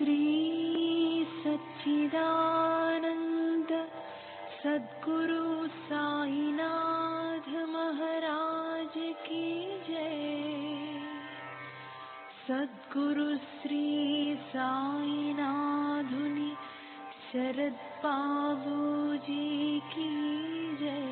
श्री सच्चिदानंद सद्गुरु साईनाथ महाराज की जय। सद्गुरु श्री साईनाथुनि शरद बाबू जी की जय।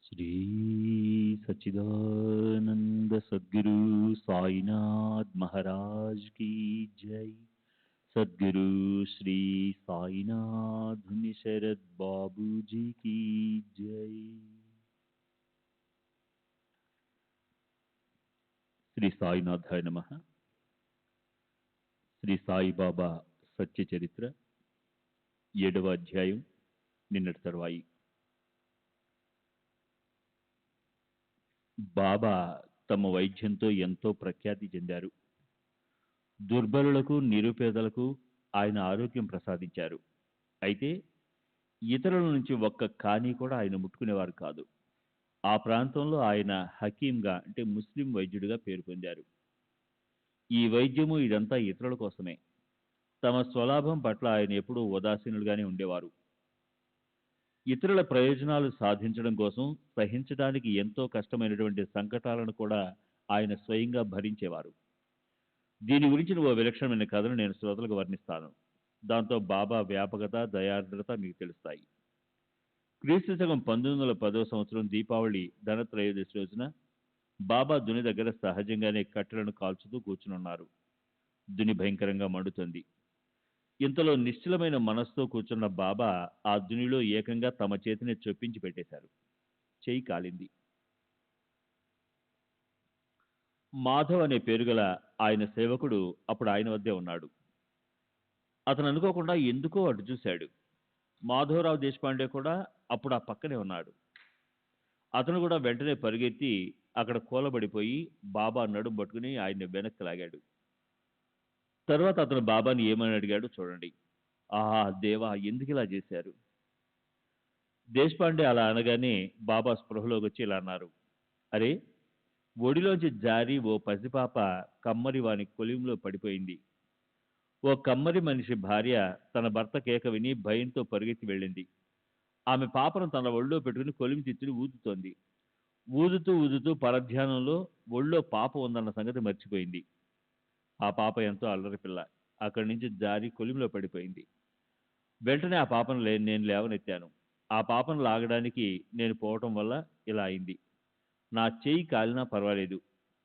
श्री सच्चिदानंद सद्गुरु साईनाथ महाराज की जय। सद्गुरु श्री साईनाथ शरद बाबू जी की जय। శ్రీ సాయినాథాయ నమః. శ్రీ సాయిబాబా సత్య చరిత్ర 7వ అధ్యాయం నిన్నటి తర్వాయి. బాబా తమ వైద్యంతో ఎంతో ప్రఖ్యాతి చెందారు. దుర్బలులకు నిరుపేదలకు ఆయన ఆరోగ్యం ప్రసాదించారు. అయితే ఇతరుల నుంచి ఒక్క కాని కూడా ఆయన ముట్టుకునేవారు కాదు. ఆ ప్రాంతంలో ఆయన హకీంగా అంటే ముస్లిం వైద్యుడిగా పేరు పొందారు. ఈ వైద్యము ఇదంతా ఇతరుల కోసమే. తమ స్వలాభం పట్ల ఆయన ఎప్పుడూ ఉదాసీనులుగానే ఉండేవారు. ఇతరుల ప్రయోజనాలు సాధించడం కోసం సహించడానికి ఎంతో కష్టమైనటువంటి సంకటాలను కూడా ఆయన స్వయంగా భరించేవారు. దీని గురించిన ఓ విలక్షణమైన కథను నేను శ్రోతలకు వర్ణిస్తాను. దాంతో బాబా వ్యాపకత, దయార్ద్రత మీకు తెలుస్తాయి. క్రీస్తు శకం 1910వ సంవత్సరం దీపావళి ధనత్రయోదశి రోజున బాబా దుని దగ్గర సహజంగానే కట్టెలను కాల్చుతూ కూర్చునున్నారు. దుని భయంకరంగా మండుతుంది. ఇంతలో నిశ్చలమైన మనస్సుతో కూర్చున్న బాబా ఆ దునిలో ఏకంగా తమ చేతిని చొప్పించి పెట్టేశారు. చెయ్యి కాలింది. మాధవ్ అనే పేరుగల ఆయన సేవకుడు అప్పుడు ఆయన వద్దే ఉన్నాడు. అతను అనుకోకుండా ఎందుకో అటు చూశాడు. మాధవరావు దేశపాండే కూడా అప్పుడు ఆ పక్కనే ఉన్నాడు. అతను కూడా వెంటనే పరిగెత్తి అక్కడ కూలబడిపోయి బాబా నడుం పట్టుకుని ఆయన్ని వెనక్కి లాగాడు. తర్వాత అతను బాబాని ఏమని అడిగాడు చూడండి. ఆహా దేవా, ఎందుకు ఇలా చేశారు? దేశపాండే అలా అనగానే బాబా స్పృహలోకి వచ్చి ఇలా అన్నారు. అరే, ఒడిలోంచి జారి ఓ పసిపాప కమ్మరి వాని కొలింలో పడిపోయింది. ఓ కమ్మరి మనిషి భార్య తన భర్త కేక విని భయంతో పరుగెత్తి వెళ్ళింది. ఆమె పాపను తన ఒళ్ళో పెట్టుకుని కొలిమి తిత్తుని ఊదుతోంది. ఊదుతూ ఊదుతూ పరధ్యానంలో ఒళ్ళో పాప ఉందన్న సంగతి మర్చిపోయింది. ఆ పాప ఎంతో అల్లరి పిల్ల. అక్కడి నుంచి జారి కొలిమిలో పడిపోయింది. వెంటనే ఆ పాపను నేను లేవనెత్తాను. ఆ పాపను లాగడానికి నేను పోవటం వల్ల ఇలా అయింది. నా చేయి కాలినా పర్వాలేదు,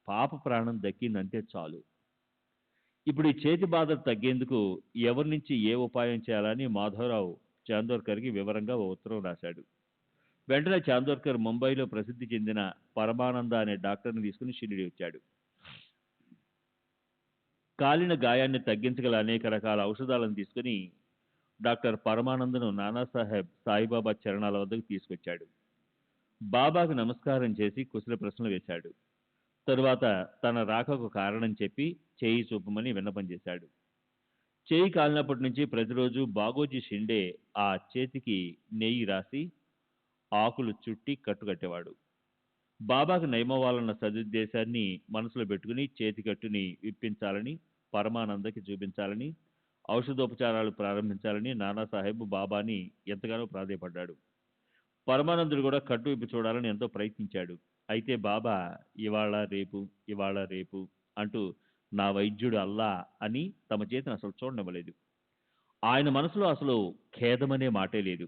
పాప ప్రాణం దక్కిందంటే చాలు. ఇప్పుడు ఈ చేతి బాధ తగ్గేందుకు ఎవరి నుంచి ఏ ఉపాయం చేయాలని మాధవరావు చాందోర్కర్కి వివరంగా ఓ ఉత్తరం రాశాడు. వెంటనే చాందోర్కర్ ముంబైలో ప్రసిద్ధి చెందిన పరమానంద అనే డాక్టర్ని తీసుకుని షిరిడి వచ్చాడు. కాలిన గాయాన్ని తగ్గించగల అనేక రకాల ఔషధాలను తీసుకుని డాక్టర్ పరమానందను నానాసాహెబ్ సాయిబాబా చరణాల వద్దకు తీసుకొచ్చాడు. బాబాకు నమస్కారం చేసి కుశల ప్రశ్నలు వేశాడు. తరువాత తన రాకకు కారణం చెప్పి చేయి చూపమని విన్నపం చేశాడు. చేయి కాలినప్పటి నుంచి ప్రతిరోజు బాగోజీ షిండే ఆ చేతికి నెయ్యి రాసి ఆకులు చుట్టి కట్టుకట్టేవాడు. బాబాకు నయమవ్వాలన్న సదుద్దేశాన్ని మనసులో పెట్టుకుని చేతి కట్టుని విప్పించాలని, పరమానందకి చూపించాలని, ఔషధోపచారాలు ప్రారంభించాలని నానాసాహెబ్ బాబాని ఎంతగానో ప్రాధేయపడ్డాడు. పరమానందుడు కూడా కట్టు విప్పి చూడాలని ఎంతో ప్రయత్నించాడు. అయితే బాబా ఇవాళ రేపు అంటూ నా వైద్యుడు అల్లా అని తమ చేతిని అసలు చూడనివ్వలేదు. ఆయన మనసులో అసలు ఖేదమనే మాటే లేదు.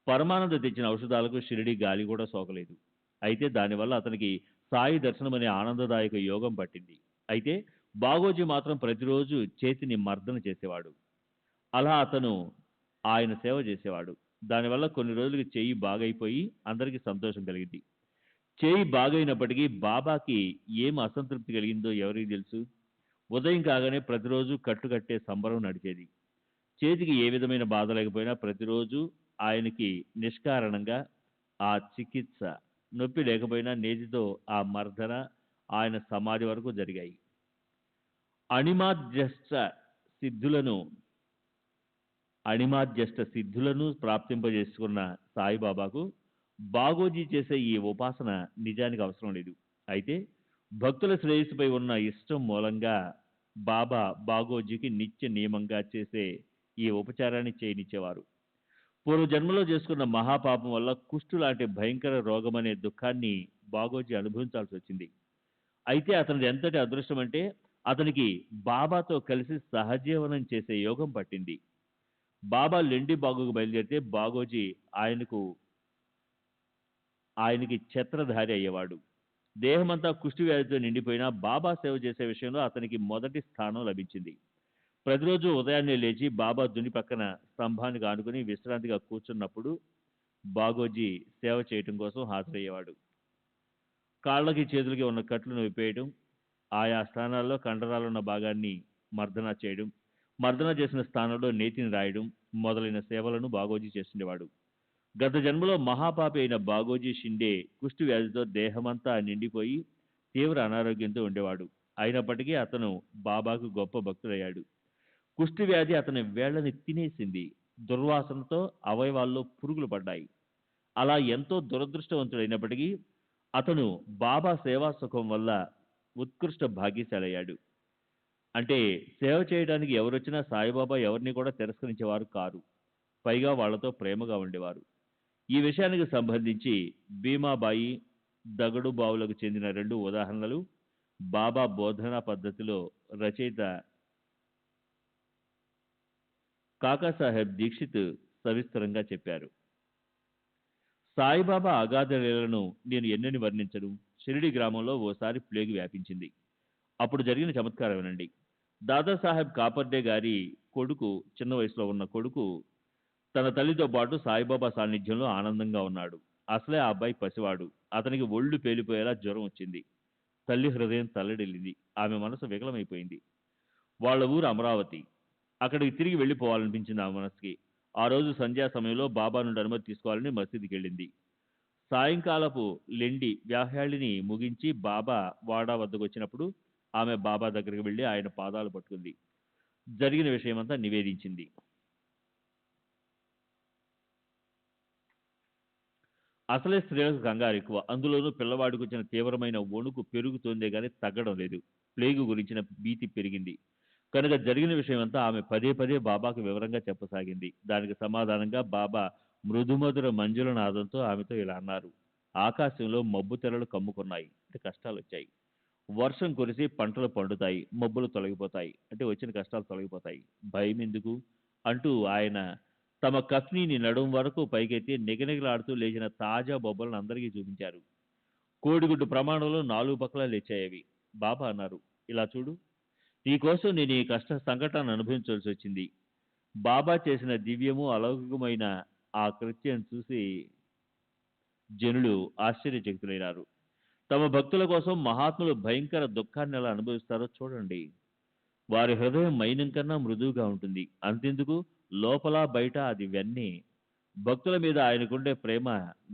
పరమానంద తెచ్చిన ఔషధాలకు షిరిడి గాలి కూడా సోకలేదు. అయితే దానివల్ల అతనికి సాయి దర్శనం అనే ఆనందదాయక యోగం పట్టింది. అయితే బాగోజీ మాత్రం ప్రతిరోజు చేతిని మర్దన చేసేవాడు. అలా అతను ఆయన సేవ చేసేవాడు. దానివల్ల కొన్ని రోజులకి చెయ్యి బాగైపోయి అందరికీ సంతోషం కలిగింది. చేయి బాగైనప్పటికీ బాబాకి ఏం అసంతృప్తి కలిగిందో ఎవరికి తెలుసు? ఉదయం కాగానే ప్రతిరోజు కట్టుకట్టే సంబరం నడిచేది. చేతికి ఏ విధమైన బాధ లేకపోయినా ప్రతిరోజు ఆయనకి నిష్కారణంగా ఆ చికిత్స, నొప్పి లేకపోయినా నేతితో ఆ మర్దన ఆయన సమాధి వరకు జరిగాయి. అణిమాద్యష్ట సిద్ధులను ప్రాప్తింపజేసుకున్న సాయిబాబాకు బాగోజీ చేసే ఈ ఉపాసన నిజానికి అవసరం లేదు. అయితే భక్తుల శ్రేయస్సుపై ఉన్న ఇష్టం మూలంగా బాబా బాగోజీకి నిత్య నియమంగా చేసే ఈ ఉపచారాన్ని చేయనిచ్చేవారు. పూర్వజన్మలో చేసుకున్న మహాపాపం వల్ల కుష్టు లాంటి భయంకర రోగమనే దుఃఖాన్ని బాగోజీ అనుభవించాల్సి వచ్చింది. అయితే అతనిది ఎంతటి అదృష్టం అంటే అతనికి బాబాతో కలిసి సహజీవనం చేసే యోగం పట్టింది. బాబా లెండి బాగుకు బయలుదేరితే బాగోజీ ఆయనకి ఛత్రధారి అయ్యేవాడు. దేహమంతా కుష్టి వ్యాధితో నిండిపోయినా బాబా సేవ చేసే విషయంలో అతనికి మొదటి స్థానం లభించింది. ప్రతిరోజు ఉదయాన్నే లేచి బాబా దుని పక్కన స్తంభానికి ఆనుకుని విశ్రాంతిగా కూర్చున్నప్పుడు బాగోజీ సేవ చేయటం కోసం హాజరయ్యేవాడు. కాళ్ళకి చేతులకి ఉన్న కట్లను విప్పేయడం, ఆయా స్థానాల్లో కండరాలున్న భాగాన్ని మర్దన చేయడం, మర్దన చేసిన స్థానంలో నేతిని రాయడం మొదలైన సేవలను బాగోజీ చేస్తుండేవాడు. గత జన్మలో మహాపాపి అయిన బాగోజీ షిండే కుష్టి వ్యాధితో దేహమంతా నిండిపోయి తీవ్ర అనారోగ్యంతో ఉండేవాడు. అయినప్పటికీ అతను బాబాకు గొప్ప భక్తుడయ్యాడు. కుష్టి వ్యాధి అతని వేళ్లని తినేసింది. దుర్వాసనతో అవయవాల్లో పురుగులు పడ్డాయి. అలా ఎంతో దురదృష్టవంతుడైనప్పటికీ అతను బాబా సేవా సుఖం వల్ల ఉత్కృష్ట భాగ్యశాలయ్యాడు. అంటే సేవ చేయడానికి ఎవరొచ్చినా సాయిబాబా ఎవరిని కూడా తిరస్కరించేవారు కారు. పైగా వాళ్లతో ప్రేమగా ఉండేవారు. ఈ విషయానికి సంబంధించి భీమాబాయి, దగడు బావులకు చెందిన 2 ఉదాహరణలు బాబా బోధనా పద్ధతిలో రచయిత కాకాసాహెబ్ దీక్షిత్ సవిస్తరంగా చెప్పారు. సాయిబాబా అగాధ లీలను నేను ఎన్నని వర్ణించను. షిరిడి గ్రామంలో ఓసారి ప్లేగు వ్యాపించింది. అప్పుడు జరిగిన చమత్కారం వినండి. దాదాసాహెబ్ కాపర్డే గారి కొడుకు, చిన్న వయసులో ఉన్న కొడుకు తన తల్లితో పాటు సాయిబాబా సాన్నిధ్యంలో ఆనందంగా ఉన్నాడు. అసలే ఆ అబ్బాయి పసివాడు. అతనికి ఒళ్ళు పేలిపోయేలా జ్వరం వచ్చింది. తల్లి హృదయం తల్లడిల్లింది. ఆమె మనసు వికలమైపోయింది. వాళ్ళ ఊరు అమరావతి. అక్కడికి తిరిగి వెళ్ళిపోవాలనిపించింది ఆమె మనసుకి. ఆ రోజు సంధ్యా సమయంలో బాబా నుండి అనుమతి తీసుకోవాలని మసీదుకి వెళ్ళింది. సాయంకాలపు లెండి వ్యాహ్యాళిని ముగించి బాబా వాడా వద్దకు వచ్చినప్పుడు ఆమె బాబా దగ్గరికి వెళ్ళి ఆయన పాదాలు పట్టుకుంది. జరిగిన విషయమంతా నివేదించింది. అసలే స్త్రీలకు కంగారు ఎక్కువ. అందులోనూ పిల్లవాడికి వచ్చిన తీవ్రమైన వణుకు పెరుగుతోందే గాని తగ్గడం లేదు. ప్లేగు గురించిన భీతి పెరిగింది. కనుక జరిగిన విషయమంతా ఆమె పదే పదే బాబాకు వివరంగా చెప్పసాగింది. దానికి సమాధానంగా బాబా మృదుమధుర మంజుల నాదంతో ఆమెతో ఇలా అన్నారు. ఆకాశంలో మబ్బు తెరలు కమ్ముకున్నాయి అంటే కష్టాలు వచ్చాయి. వర్షం కురిసి పంటలు పండుతాయి, మబ్బులు తొలగిపోతాయి అంటే వచ్చిన కష్టాలు తొలగిపోతాయి. భయం ఎందుకు అంటూ ఆయన తమ కఫ్నీని నడుం వరకు పైకెత్తి నిగనిగలాడుతూ లేచిన తాజా బొబ్బలను అందరికీ చూపించారు. కోడిగుడ్డు ప్రమాణంలో 4 పక్కలా లేచాయి అవి. బాబా అన్నారు, ఇలా చూడు, నీకోసం నేను ఈ కష్ట సంకటాన్ని అనుభవించవలసి వచ్చింది. బాబా చేసిన దివ్యము అలౌకికమైన ఆ కృత్యం చూసి జనులు ఆశ్చర్యచకితులైనారు. తమ భక్తుల కోసం మహాత్ములు భయంకర దుఃఖాన్ని ఎలా అనుభవిస్తారో చూడండి. వారి హృదయం మైనం కన్నా మృదువుగా ఉంటుంది. అంతెందుకు, లోపల బయట అది వెన్నే. భక్తుల మీద ఆయనకుండే ప్రేమ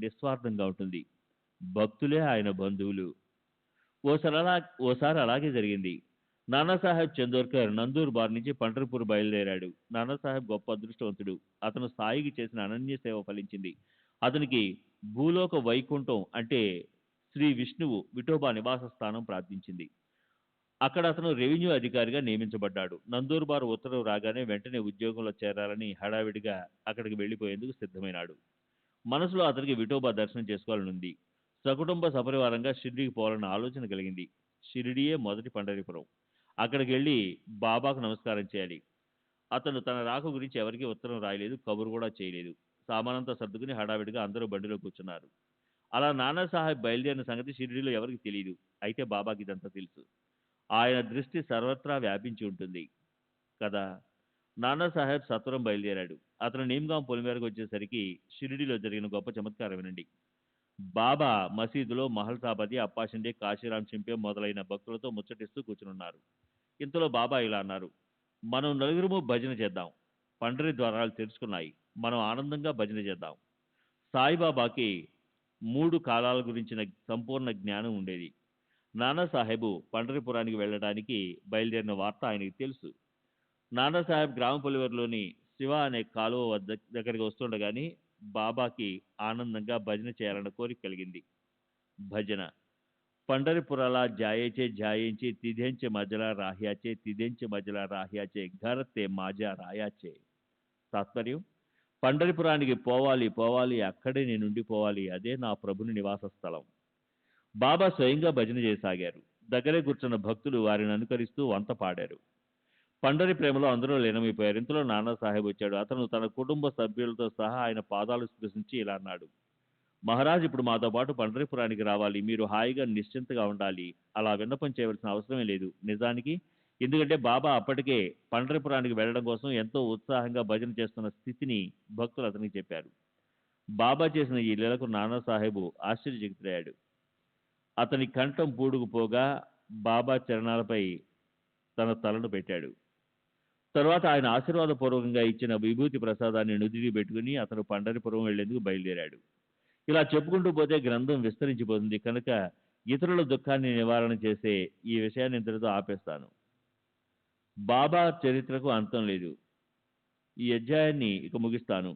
నిస్వార్థంగా ఉంటుంది. భక్తులే ఆయన బంధువులు. ఓసారి అలాగే జరిగింది. నానాసాహెబ్ చందోర్కర్ నందూర్ బార్ నుంచి పండర్పూర్ బయలుదేరాడు. నానాసాహెబ్ గొప్ప అదృష్టవంతుడు. అతను సాయికి చేసిన అనన్య సేవ ఫలించింది. అతనికి భూలోక వైకుంఠం అంటే శ్రీ విష్ణువు విఠోబా నివాస స్థానం ప్రార్థించింది. అక్కడ అతను రెవెన్యూ అధికారిగా నియమించబడ్డాడు. నందూర్ బార్ ఉత్తర్వు రాగానే వెంటనే ఉద్యోగంలో చేరాలని హడావిడిగా అక్కడికి వెళ్లిపోయేందుకు సిద్ధమైనాడు. మనసులో అతనికి విఠోబా దర్శనం చేసుకోవాలనుంది. సకుటుంబ సపరివారంగా షిరిడీకి పోవాలన్న ఆలోచన కలిగింది. షిరిడీయే మొదటి పండరీపురం. అక్కడికి వెళ్ళి బాబాకు నమస్కారం చేయాలి. అతను తన రాక గురించి ఎవరికీ ఉత్తరం రాయలేదు, కబురు కూడా చేయలేదు. సామానంతా సర్దుకుని హడావిడిగా అందరూ బండిలో కూర్చున్నారు. అలా నానాసాహెబ్ బయలుదేరిన సంగతి షిరిడీలో ఎవరికి తెలియదు. అయితే బాబాకి ఇదంతా తెలుసు. ఆయన దృష్టి సర్వత్రా వ్యాపించి ఉంటుంది కదా. నానాసాహెబ్ సత్వరం బయలుదేరాడు. అతను నీమ్గాం పొలిమేరకు వచ్చేసరికి షిరిడీలో జరిగిన గొప్ప చమత్కారం వినండి. బాబా మసీదులో మహల్సాపతి, అప్పాషిండే, కాశీరాం చింపే మొదలైన భక్తులతో ముచ్చటిస్తూ కూర్చునున్నారు. ఇంతలో బాబా ఇలా అన్నారు, మనం నలుగురము భజన చేద్దాం. పండరి ద్వారాలు తెరుచుకున్నాయి. మనం ఆనందంగా భజన చేద్దాం. సాయిబాబాకి 3 కాలాల గురించిన సంపూర్ణ జ్ఞానం ఉండేది. నానాసాహెబు పండరిపురానికి వెళ్ళడానికి బయలుదేరిన వార్త ఆయనకి తెలుసు. నానాసాహెబ్ గ్రామ పొలివరిలోని శివ అనే కాలువ దగ్గరికి వస్తుండగానే బాబాకి ఆనందంగా భజన చేయాలన్న కోరిక కలిగింది. భజన పండరిపురాలా జాయేచే జాయించి తిథెంచె మజలా రాహ్యాచే తిథెంచె మజలా రాహ్యాచే ఘరతే మాజా రాయాచే. తాత్పర్యం, పండరిపురానికి పోవాలి పోవాలి, అక్కడే నేను ఉండిపోవాలి, అదే నా ప్రభుని నివాస స్థలం. బాబా స్వయంగా భజన చేయసాగారు. దగ్గరే కూర్చున్న భక్తులు వారిని అనుకరిస్తూ వంత పాడారు. పండరి ప్రేమలో అందరూ లీనమైపోయారు. ఇంతలో నానాసాహెబ్ వచ్చాడు. అతను తన కుటుంబ సభ్యులతో సహా ఆయన పాదాలు స్పృశించి ఇలా అన్నాడు, మహారాజ్ ఇప్పుడు మాతో పాటు పండరిపురానికి రావాలి. మీరు హాయిగా నిశ్చింతగా ఉండాలి. అలా విన్నపం చేయవలసిన అవసరమే లేదు నిజానికి. ఎందుకంటే బాబా అప్పటికే పండరిపురానికి వెళ్ళడం కోసం ఎంతో ఉత్సాహంగా భజన చేస్తున్న స్థితిని భక్తులు అతనికి చెప్పారు. బాబా చేసిన ఈ లీలకు నానాసాహెబు ఆశ్చర్యచకితుడయ్యాడు. అతని కంఠం పూడుకుపోగా బాబా చరణాలపై తన తలను పెట్టాడు. తరువాత ఆయన ఆశీర్వాదపూర్వకంగా ఇచ్చిన విభూతి ప్రసాదాన్ని నుదిటి పెట్టుకుని అతను పండరిపురం వెళ్లేందుకు బయలుదేరాడు. ఇలా చెప్పుకుంటూ పోతే గ్రంథం విస్తరించిపోతుంది. కనుక ఇతరుల దుఃఖాన్ని నివారణ చేసే ఈ విషయాన్ని ఇంతటితో ఆపేస్తాను. బాబా చరిత్రకు అంతం లేదు. ఈ అధ్యాయాన్ని ఇక ముగిస్తాను.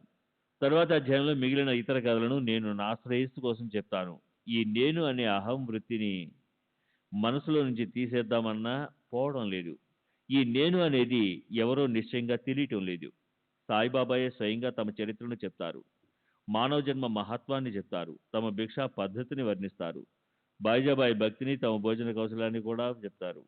తరువాత అధ్యాయంలో మిగిలిన ఇతర కథలను నేను నా శ్రేయస్సు కోసం చెప్తాను. ఈ నేను అనే అహం వృత్తిని మనసులో నుంచి తీసేద్దామన్నా పోవడం లేదు. ఈ నేను అనేది ఎవరో నిశ్చయంగా తెలియటం లేదు. సాయిబాబాయే స్వయంగా తమ చరిత్రను చెప్తారు. మానవ జన్మ మహత్వాన్ని చెప్తారు. తమ భిక్షా పద్ధతిని వర్ణిస్తారు. బాయిజాబాయి భక్తిని, తమ భోజన కౌశలాన్ని కూడా చెప్తారు.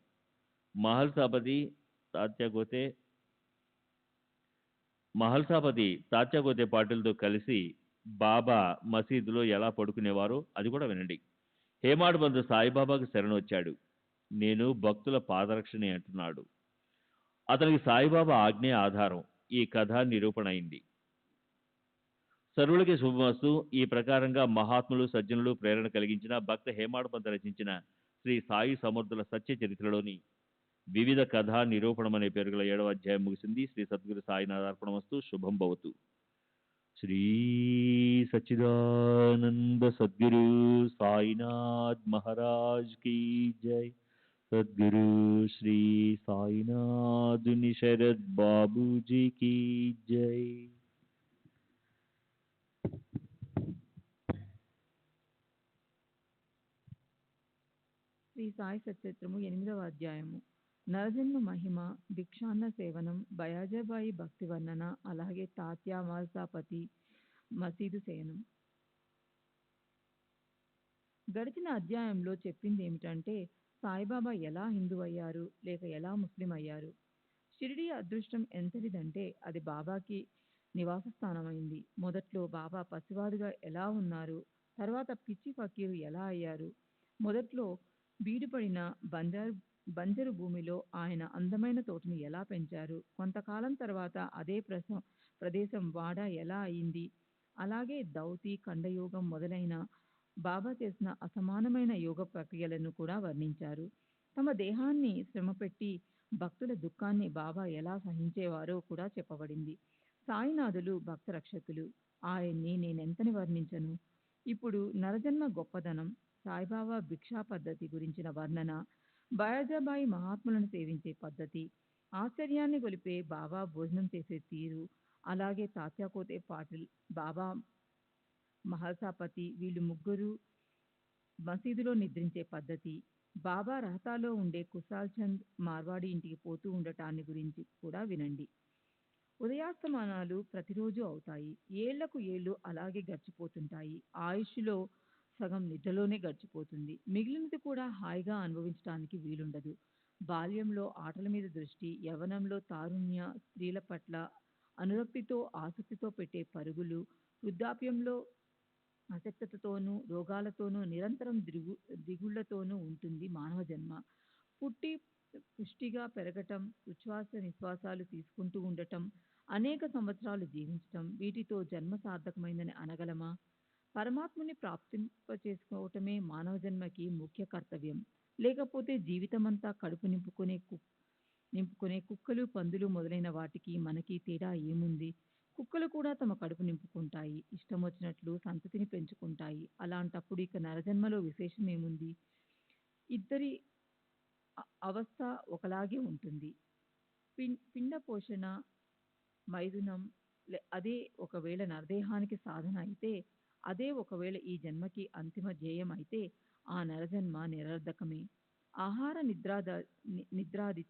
మహల్సాపతి తాత్యాగోతే పాటిల్తో కలిసి బాబా మసీదులో ఎలా పడుకునేవారో అది కూడా వినండి. హేమాడ్ బంధు సాయిబాబాకు శరణొచ్చాడు. నేను భక్తుల పాదరక్షణి అంటున్నాడు. అతనికి సాయిబాబా ఆజ్ఞే ఆధారం. ఈ కథ నిరూపణ అయింది. సర్వులకి శుభమస్తు. ఈ ప్రకారంగా మహాత్ములు, సజ్జనులు ప్రేరణ కలిగించిన భక్త హేమాడ్ పంత్ రచించిన శ్రీ సాయి సమర్థుల సత్య చరిత్రలోని వివిధ కథా నిరూపణం అనే పేరుగల 7వ అధ్యాయం ముగిసింది. శ్రీ సద్గురు సాయినాథార్పణమస్తు. శుభం భవతు. శ్రీ సచ్చిదానంద సద్గురు సాయినాథ్ మహారాజ్ కీ జై. సద్గురు శ్రీ సాయినాథుని శరద్ బాబూజీ కీ జై. శ్రీ సాయి సచరిత్రము 8వ అధ్యాయము. నరజన్మ మహిమ, భిక్షాన్న సేవనం, బయాజాబాయి భక్తి వర్ణన, అలాగే తాత్యా మల్సాపతి మసీదు శయనం. గడిచిన అధ్యాయంలో చెప్పింది ఏమిటంటే సాయిబాబా ఎలా హిందూ అయ్యారు లేక ఎలా ముస్లిం అయ్యారు. షిరిడీ అదృష్టం ఎంతటిదంటే అది బాబాకి నివాస స్థానమైంది. మొదట్లో బాబా పసివాడుగా ఎలా ఉన్నారు, తర్వాత పిచ్చి ఫకీరు ఎలా అయ్యారు. మొదట్లో బీడుపడిన బంజరు భూమిలో ఆయన అందమైన తోటను ఎలా పెంచారు. కొంతకాలం తర్వాత అదే ప్రదేశం వాడ ఎలా అయింది. అలాగే దౌతి, ఖండయోగం మొదలైన బాబా చేసిన అసమానమైన యోగ ప్రక్రియలను కూడా వర్ణించారు. తమ దేహాన్ని శ్రమపెట్టి భక్తుల దుఃఖాన్ని బాబా ఎలా సహించేవారో కూడా చెప్పబడింది. సాయినాథులు భక్త రక్షకులు, ఆయన్ని నేనెంతని వర్ణించను. ఇప్పుడు నరజన్మ గొప్పదనం, సాయిబాబా భిక్షా పద్ధతి గురించిన వర్ణన, బయాజాబాయి మహాత్ములను సేవించే పద్ధతి, ఆశ్చర్యాన్ని గొలిపే బాబా భోజనం చేసే తీరు, అలాగే తాత్యాకోతే పాటిల్, బాబా మహల్సాపతి వీళ్ళు ముగ్గురు మసీదులో నిద్రించే పద్ధతి, బాబా రహతాలో ఉండే కుశాల్ చంద్ మార్వాడి ఇంటికి పోతూ ఉండటాన్ని గురించి కూడా వినండి. ఉదయాస్తమానాలు ప్రతిరోజు అవుతాయి. ఏళ్లకు ఏళ్ళు అలాగే గడిచిపోతుంటాయి. ఆయుష్లో సగం నిద్రలోనే గడిచిపోతుంది. మిగిలినది కూడా హాయిగా అనుభవించడానికి వీలుండదు. బాల్యంలో ఆటల మీద దృష్టి, యవ్వనంలో తారుణ్య స్త్రీల పట్ల అనురక్తితో ఆసక్తితో పెట్టే పరుగులు, వృద్ధాప్యంలో అశక్తతతోనూ రోగాలతోనూ నిరంతరం దిగుళ్లతోనూ ఉంటుంది మానవ జన్మ. పుట్టి పుష్టిగా పెరగటం, ఉచ్ఛ్వాస నిశ్వాసాలు తీసుకుంటూ ఉండటం, అనేక సంవత్సరాలు జీవించటం, వీటితో జన్మ సార్థకమైందని అనగలమా? పరమాత్ముని ప్రాప్తింపచేసుకోవటమే మానవ జన్మకి ముఖ్య కర్తవ్యం. లేకపోతే జీవితమంతా కడుపు నింపుకునే కుక్కలు, పందులు మొదలైన వాటికి మనకి తేడా ఏముంది? కుక్కలు కూడా తమ కడుపు నింపుకుంటాయి, ఇష్టం వచ్చినట్లు సంతతిని పెంచుకుంటాయి. అలాంటప్పుడు ఇక నరజన్మలో విశేషం ఏముంది? ఇద్దరి అవస్థ ఒకలాగే ఉంటుంది. పిండ పోషణ, మైథునం అదే ఒకవేళ నరదేహానికి సాధన అయితే, అదే ఒకవేళ ఈ జన్మకి అంతిమ ధ్యేయం అయితే ఆ నరజన్మ నిరర్ధకమే. ఆహార నిద్రాది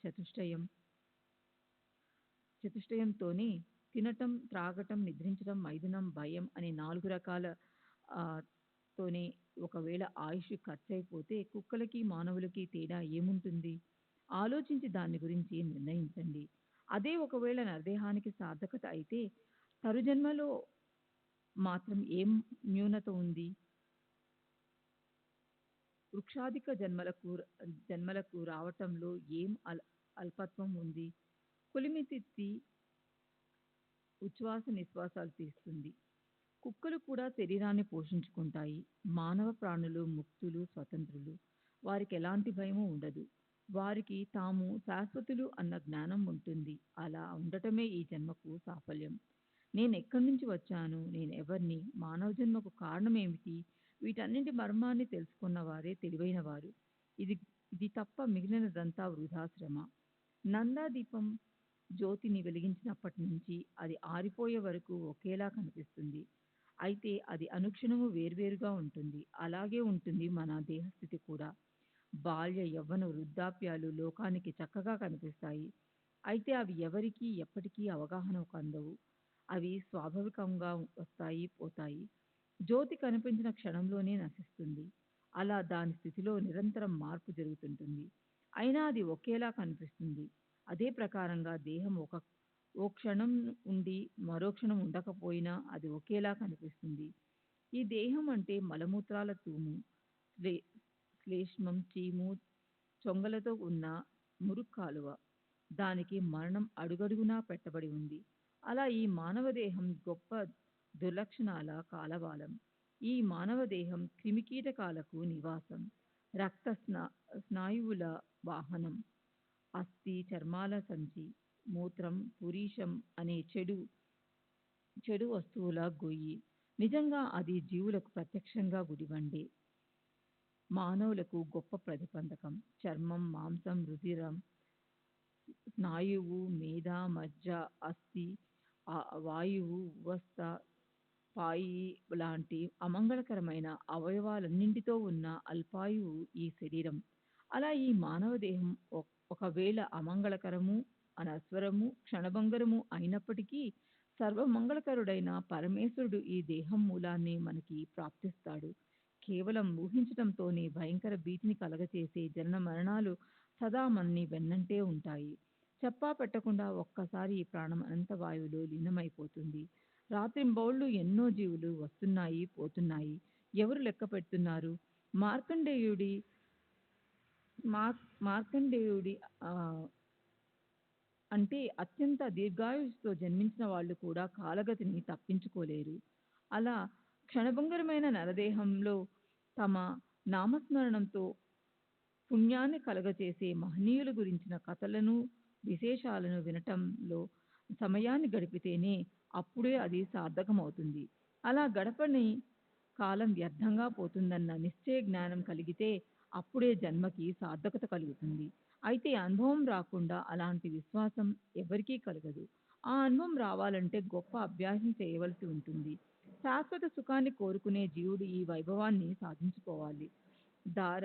చతుష్టయంతోనే తినటం, త్రాగటం, నిద్రించడం, మైథునం, భయం అనే 4 రకాల తోనే ఒకవేళ ఆయుష్ ఖర్చయిపోతే కుక్కలకి మానవులకి తేడా ఏముంటుంది? ఆలోచించి దాని గురించి నిర్ణయించండి. అదే ఒకవేళ నరదేహానికి సార్థకత అయితే తరుజన్మలో మాత్రం ఏం న్యూనత ఉంది? వృక్షాధిక జన్మలకు రావటంలో ఏం అల్పత్వం ఉంది? కొలిమితిత్తి ఉచ్ఛ్వాస నిశ్వాసాలు తీస్తుంది. కుక్కలు కూడా శరీరాన్ని పోషించుకుంటాయి. మానవ ప్రాణులు ముక్తులు, స్వతంత్రులు. వారికి ఎలాంటి భయమూ ఉండదు. వారికి తాము శాశ్వతులు అన్న జ్ఞానం ఉంటుంది. అలా ఉండటమే ఈ జన్మకు సాఫల్యం. నేనెక్కడి నుంచి వచ్చాను, నేనెవర్ని, మానవ జన్మకు కారణమేమిటి, వీటన్నింటి మర్మాన్ని తెలుసుకున్న వారే తెలివైన వారు. ఇది తప్ప మిగిలినదంతా వృధా శ్రమ. నందాదీపం జ్యోతిని వెలిగించినప్పటి నుంచి అది ఆరిపోయే వరకు ఒకేలా కనిపిస్తుంది. అయితే అది అనుక్షణము వేర్వేరుగా ఉంటుంది. అలాగే ఉంటుంది మన దేహస్థితి కూడా. బాల్య, యవ్వన, వృద్ధాప్యాలు లోకానికి చక్కగా కనిపిస్తాయి. అయితే అవి ఎవరికీ ఎప్పటికీ అవగాహనకు అందవు. అవి స్వాభావికంగా వస్తాయి, పోతాయి. జ్యోతి కనిపించిన క్షణంలోనే నశిస్తుంది. అలా దాని స్థితిలో నిరంతరం మార్పు జరుగుతుంటుంది. అయినా అది ఒకేలా కనిపిస్తుంది. అదే ప్రకారంగా దేహం ఓ క్షణం ఉండి మరో క్షణం ఉండకపోయినా అది ఒకేలా కనిపిస్తుంది. ఈ దేహం అంటే మలమూత్రాల తూము, శ్లేష్మం, చీము, చొంగలతో ఉన్న మురుక్కాలువ. దానికి మరణం అడుగడుగునా పెట్టబడి ఉంది. అలా ఈ మానవ దేహం గొప్ప దుర్లక్షణాల కాలవాలం. ఈ మానవ దేహం క్రిమికీటకాలకు నివాసం, రక్త స్నాయువుల వాహనం, అస్థి చర్మాల సంచి, మూత్రం, పురీషం అనే చెడు చెడు వస్తువుల గొయ్యి. నిజంగా అది జీవులకు ప్రత్యక్షంగా గుడిబండే. మానవులకు గొప్ప ప్రతిబంధకం. చర్మం, మాంసం, రుధిరం, స్నాయువు, మేధ, మజ్జ, అస్థి, వాయువు, ఉవస్థ, పాయి లాంటి అమంగళకరమైన అవయవాలన్నింటితో ఉన్న అల్పాయువు ఈ శరీరం. అలా ఈ మానవ దేహం ఒకవేళ అమంగళకరము, అనస్వరము, క్షణభంగరము అయినప్పటికీ సర్వమంగళకరుడైన పరమేశ్వరుడు ఈ దేహం మూలాన్ని మనకి ప్రాప్తిస్తాడు. కేవలం ఊహించటంతోనే భయంకర భీతిని కలగచేసే జనన మరణాలు సదా మనని వెన్నంటే ఉంటాయి. చెప్పా పెట్టకుండా ఒక్కసారి ఈ ప్రాణం అనంత వాయువులో లీనమైపోతుంది. రాత్రింబౌళ్ళు ఎన్నో జీవులు వస్తున్నాయి, పోతున్నాయి. ఎవరు లెక్క పెడుతున్నారు? మార్కండేయుడి మార్కండేయుడి అంటే అత్యంత దీర్ఘాయుస్సుతో జన్మించిన వాళ్ళు కూడా కాలగతిని తప్పించుకోలేరు. అలా క్షణభంగరమైన నరదేహంలో తమ నామస్మరణంతో పుణ్యాన్ని కలగచేసే మహనీయుల గురించిన కథలను, విశేషాలను వినటంలో సమయాన్ని గడిపితేనే అప్పుడే అది సార్థకమవుతుంది. అలా గడపని కాలం వ్యర్థంగా పోతుందన్న నిశ్చయ జ్ఞానం కలిగితే అప్పుడే జన్మకి సార్థకత కలుగుతుంది. అయితే అనుభవం రాకుండా అలాంటి విశ్వాసం ఎవరికీ కలగదు. ఆ అనుభవం రావాలంటే గొప్ప అభ్యాసం చేయవలసి ఉంటుంది. శాశ్వత సుఖాన్ని కోరుకునే జీవుడు ఈ వైభవాన్ని సాధించుకోవాలి. దార,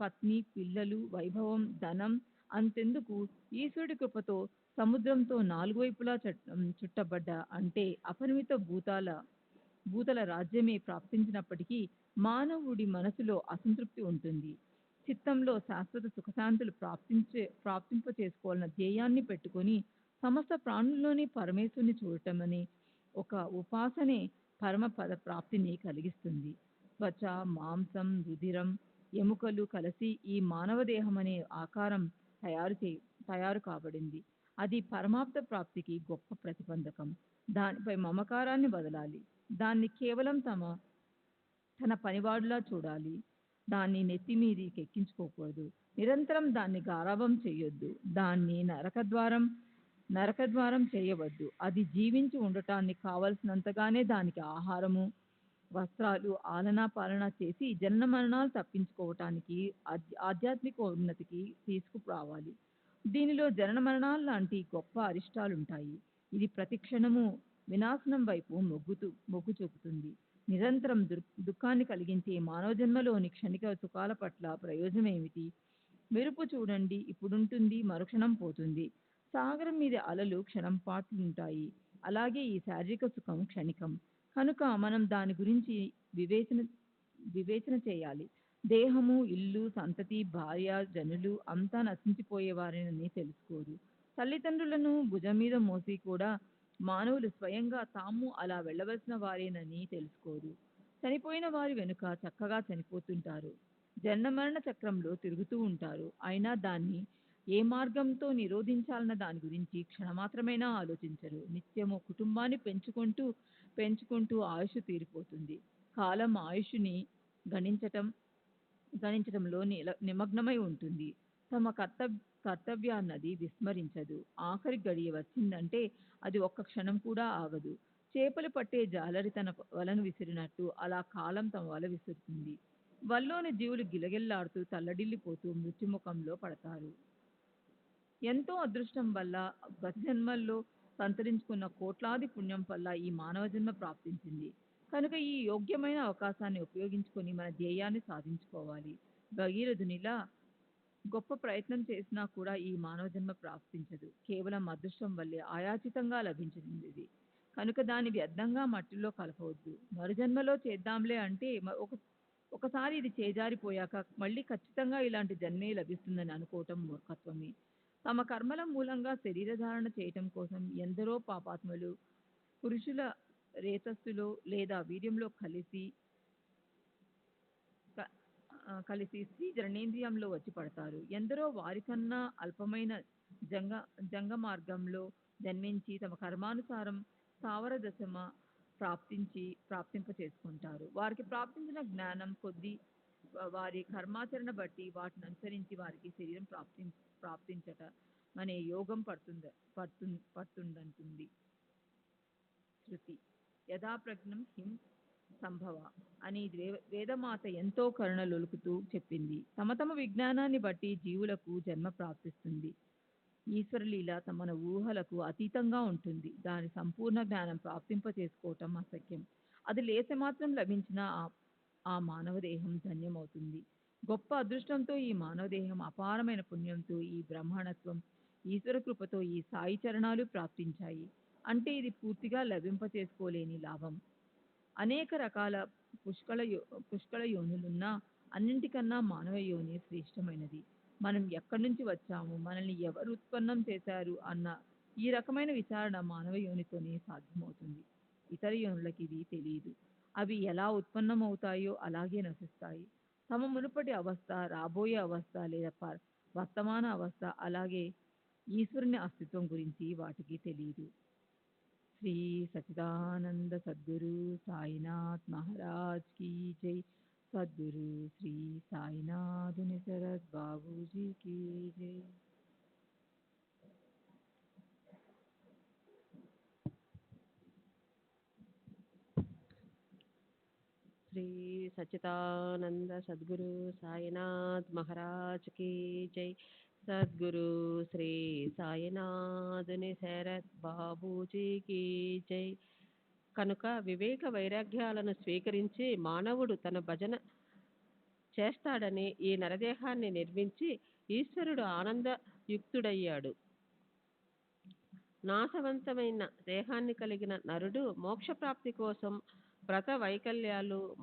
పత్ని, పిల్లలు, వైభవం, ధనం అంతెందుకు ఈశ్వరుడి కృపతో సముద్రంతో నాలుగు వైపులా చుట్టబడ్డ అంటే అపరిమిత భూతల రాజ్యమే ప్రాప్తించినప్పటికీ మానవుడి మనసులో అసంతృప్తి ఉంటుంది. చిత్తంలో శాశ్వత సుఖశాంతులు ప్రాప్తింప చేసుకోవాలన్న ధ్యేయాన్ని పెట్టుకొని సమస్త ప్రాణుల్లోని పరమేశ్వరుని చూడటమనే ఒక ఉపాసనే పరమపద ప్రాప్తిని కలిగిస్తుంది. త్వచ, మాంసం, రుధిరం, ఎముకలు కలిసి ఈ మానవ దేహం అనే ఆకారం తయారు కాబడింది. అది పరమాప్త ప్రాప్తికి గొప్ప ప్రతిబంధకం. దానిపై మమకారాన్ని వదలాలి. దాన్ని కేవలం తన పనివాడులా చూడాలి. దాన్ని నెత్తిమీదికి ఎక్కించుకోకూడదు. నిరంతరం దాన్ని గారాబం చేయొద్దు. దాన్ని నరకద్వారం చేయవద్దు. అది జీవించి ఉండటానికి కావలసినంతగానే దానికి ఆహారము, వస్త్రాలు, ఆలనా పాలన చేసి జనన మరణాలు తప్పించుకోవటానికి ఆధ్యాత్మిక ఉన్నతికి తీసుకురావాలి. దీనిలో జనన మరణాలు లాంటి గొప్ప అరిష్టాలుంటాయి. ఇది ప్రతి క్షణము వినాశనం వైపు మొగ్గు చూపుతుంది. నిరంతరం దుఃఖాన్ని కలిగించే మానవ జన్మలోని క్షణిక సుఖాల పట్ల ప్రయోజనం ఏమిటి? మెరుపు చూడండి, ఇప్పుడుంటుంది, మరుక్షణం పోతుంది. సాగరం మీద అలలు క్షణం పాటు ఉంటాయి. అలాగే ఈ శారీరక సుఖం క్షణికం. కనుక మనం దాని గురించి వివేచన చేయాలి. దేహము, ఇల్లు, సంతతి, భార్య, జనులు అంతా నశించిపోయేవారేనని తెలుసుకోరు. తల్లిదండ్రులను భుజం మీద మోసి కూడా మానవులు స్వయంగా తాము అలా వెళ్ళవలసిన వారేనని తెలుసుకోరు. చనిపోయిన వారి వెనుక చక్కగా చనిపోతుంటారు. జనన మరణ చక్రంలో తిరుగుతూ ఉంటారు. అయినా దాన్ని ఏ మార్గంతో నిరోధించాలన్న దాని గురించి క్షణమాత్రమైనా ఆలోచించరు. నిత్యము కుటుంబాన్ని పెంచుకుంటూ ఆయుష్ తీరిపోతుంది. కాలం ఆయుష్ని గణించటంలో నిమగ్నమై ఉంటుంది. తమ కర్తవ్యాన్నది విస్మరించదు. ఆఖరి గడియ వచ్చిందంటే అది ఒక్క క్షణం కూడా ఆగదు. చేపలు పట్టే జాలరి తన వలను విసిరినట్టు అలా కాలం తమ వల విసురుతుంది. వల్లోని జీవులు గిలగిల్లాడుతూ తల్లడిల్లిపోతూ మృత్యుముఖంలో పడతారు. ఎంతో అదృష్టం వల్ల గత జన్మల్లో సంతరించుకున్న కోట్లాది పుణ్యం వల్ల ఈ మానవ జన్మ ప్రాప్తించింది. కనుక ఈ యోగ్యమైన అవకాశాన్ని ఉపయోగించుకొని మన ధ్యేయాన్ని సాధించుకోవాలి. భగీరథునిలా గొప్ప ప్రయత్నం చేసినా కూడా ఈ మానవ జన్మ ప్రాప్తించదు. కేవలం అదృష్టం వల్లే ఆయాచితంగా లభించింది. కనుక దాన్ని వ్యర్థంగా మట్టిలో కలపవద్దు. మరు జన్మలో చేద్దాంలే అంటే ఒకసారి ఇది చేజారిపోయాక మళ్ళీ ఖచ్చితంగా ఇలాంటి జన్మే లభిస్తుందని అనుకోవటం మూర్ఖత్వమే. తమ కర్మల మూలంగా శరీరధారణ చేయటం కోసం ఎందరో పాపాత్ములు పురుషుల రేతస్సులో లేదా వీర్యంలో కలిసి స్త్రీ జననేంద్రియంలో వచ్చి పడతారు. ఎందరో వారికన్నా అల్పమైన జంగ మార్గంలో జన్మించి తమ కర్మానుసారం స్థావర దశమ ప్రాప్తింప చేసుకుంటారు. వారికి ప్రాప్తించిన జ్ఞానం కొద్దీ వారి కర్మాచరణ బట్టి వాటిని అనుసరించి వారికి శరీరం ప్రాప్తించట అనే యోగం పడుతుందంటుంది. శృతి యథాప్రజ్ఞం హిం సంభవ అని వేదమాత ఎంతో కరుణలొలుకుతూ చెప్పింది. తమ తమ విజ్ఞానాన్ని బట్టి జీవులకు జన్మ ప్రాప్తిస్తుంది. ఈశ్వరలీల మన ఊహలకు అతీతంగా ఉంటుంది. దాని సంపూర్ణ జ్ఞానం ప్రాప్తింప చేసుకోవటం అసఖ్యం. అది లేసమాత్రం లభించిన ఆ మానవ దేహం ధన్యమవుతుంది. గొప్ప అదృష్టంతో ఈ మానవ దేహం, అపారమైన పుణ్యంతో ఈ బ్రహ్మణత్వం, ఈశ్వర కృపతో ఈ సాయి చరణాలు ప్రాప్తించాయి అంటే ఇది పూర్తిగా లభింప చేసుకోలేని లాభం. అనేక రకాల పుష్కల యోనులున్నా అన్నింటికన్నా మానవ యోని శ్రేష్టమైనది. మనం ఎక్కడి నుంచి వచ్చాము, మనల్ని ఎవరు ఉత్పన్నం చేశారు అన్న ఈ రకమైన విచారణ మానవ యోనితోనే సాధ్యమవుతుంది. ఇతర యోనులకి ఇది తెలియదు. అవి ఎలా ఉత్పన్నమవుతాయో అలాగే నశిస్తాయి. తమ మునుపటి అవస్థ, రాబోయే అవస్థ లేదా వర్తమాన అవస్థ, అలాగే ఈశ్వరుని అస్తిత్వం గురించి వాటికి తెలియదు. శ్రీ సచిదానంద సద్గురు సాయినాథ్ మహారాజ్ की जय. सद्गुरु श्री साईनाथ निसरद बाबूजी की जय. శ్రీ సచ్చిదానంద సద్గురు సాయినాథ్ మహారాజ్ की जय. సద్గురు శ్రీ సాయినాథుని శరత్ బాబూజీ की जय. కనుక వివేక వైరాగ్యాలను స్వీకరించి మానవుడు తన భజన చేస్తాడని ఈ నరదేహాన్ని నిర్మించి ఈశ్వరుడు ఆనందయుక్తుడయ్యాడు. నాశవంతమైన దేహాన్ని కలిగిన నరుడు మోక్షప్రాప్తి కోసం వ్రత వైకల్యాలు,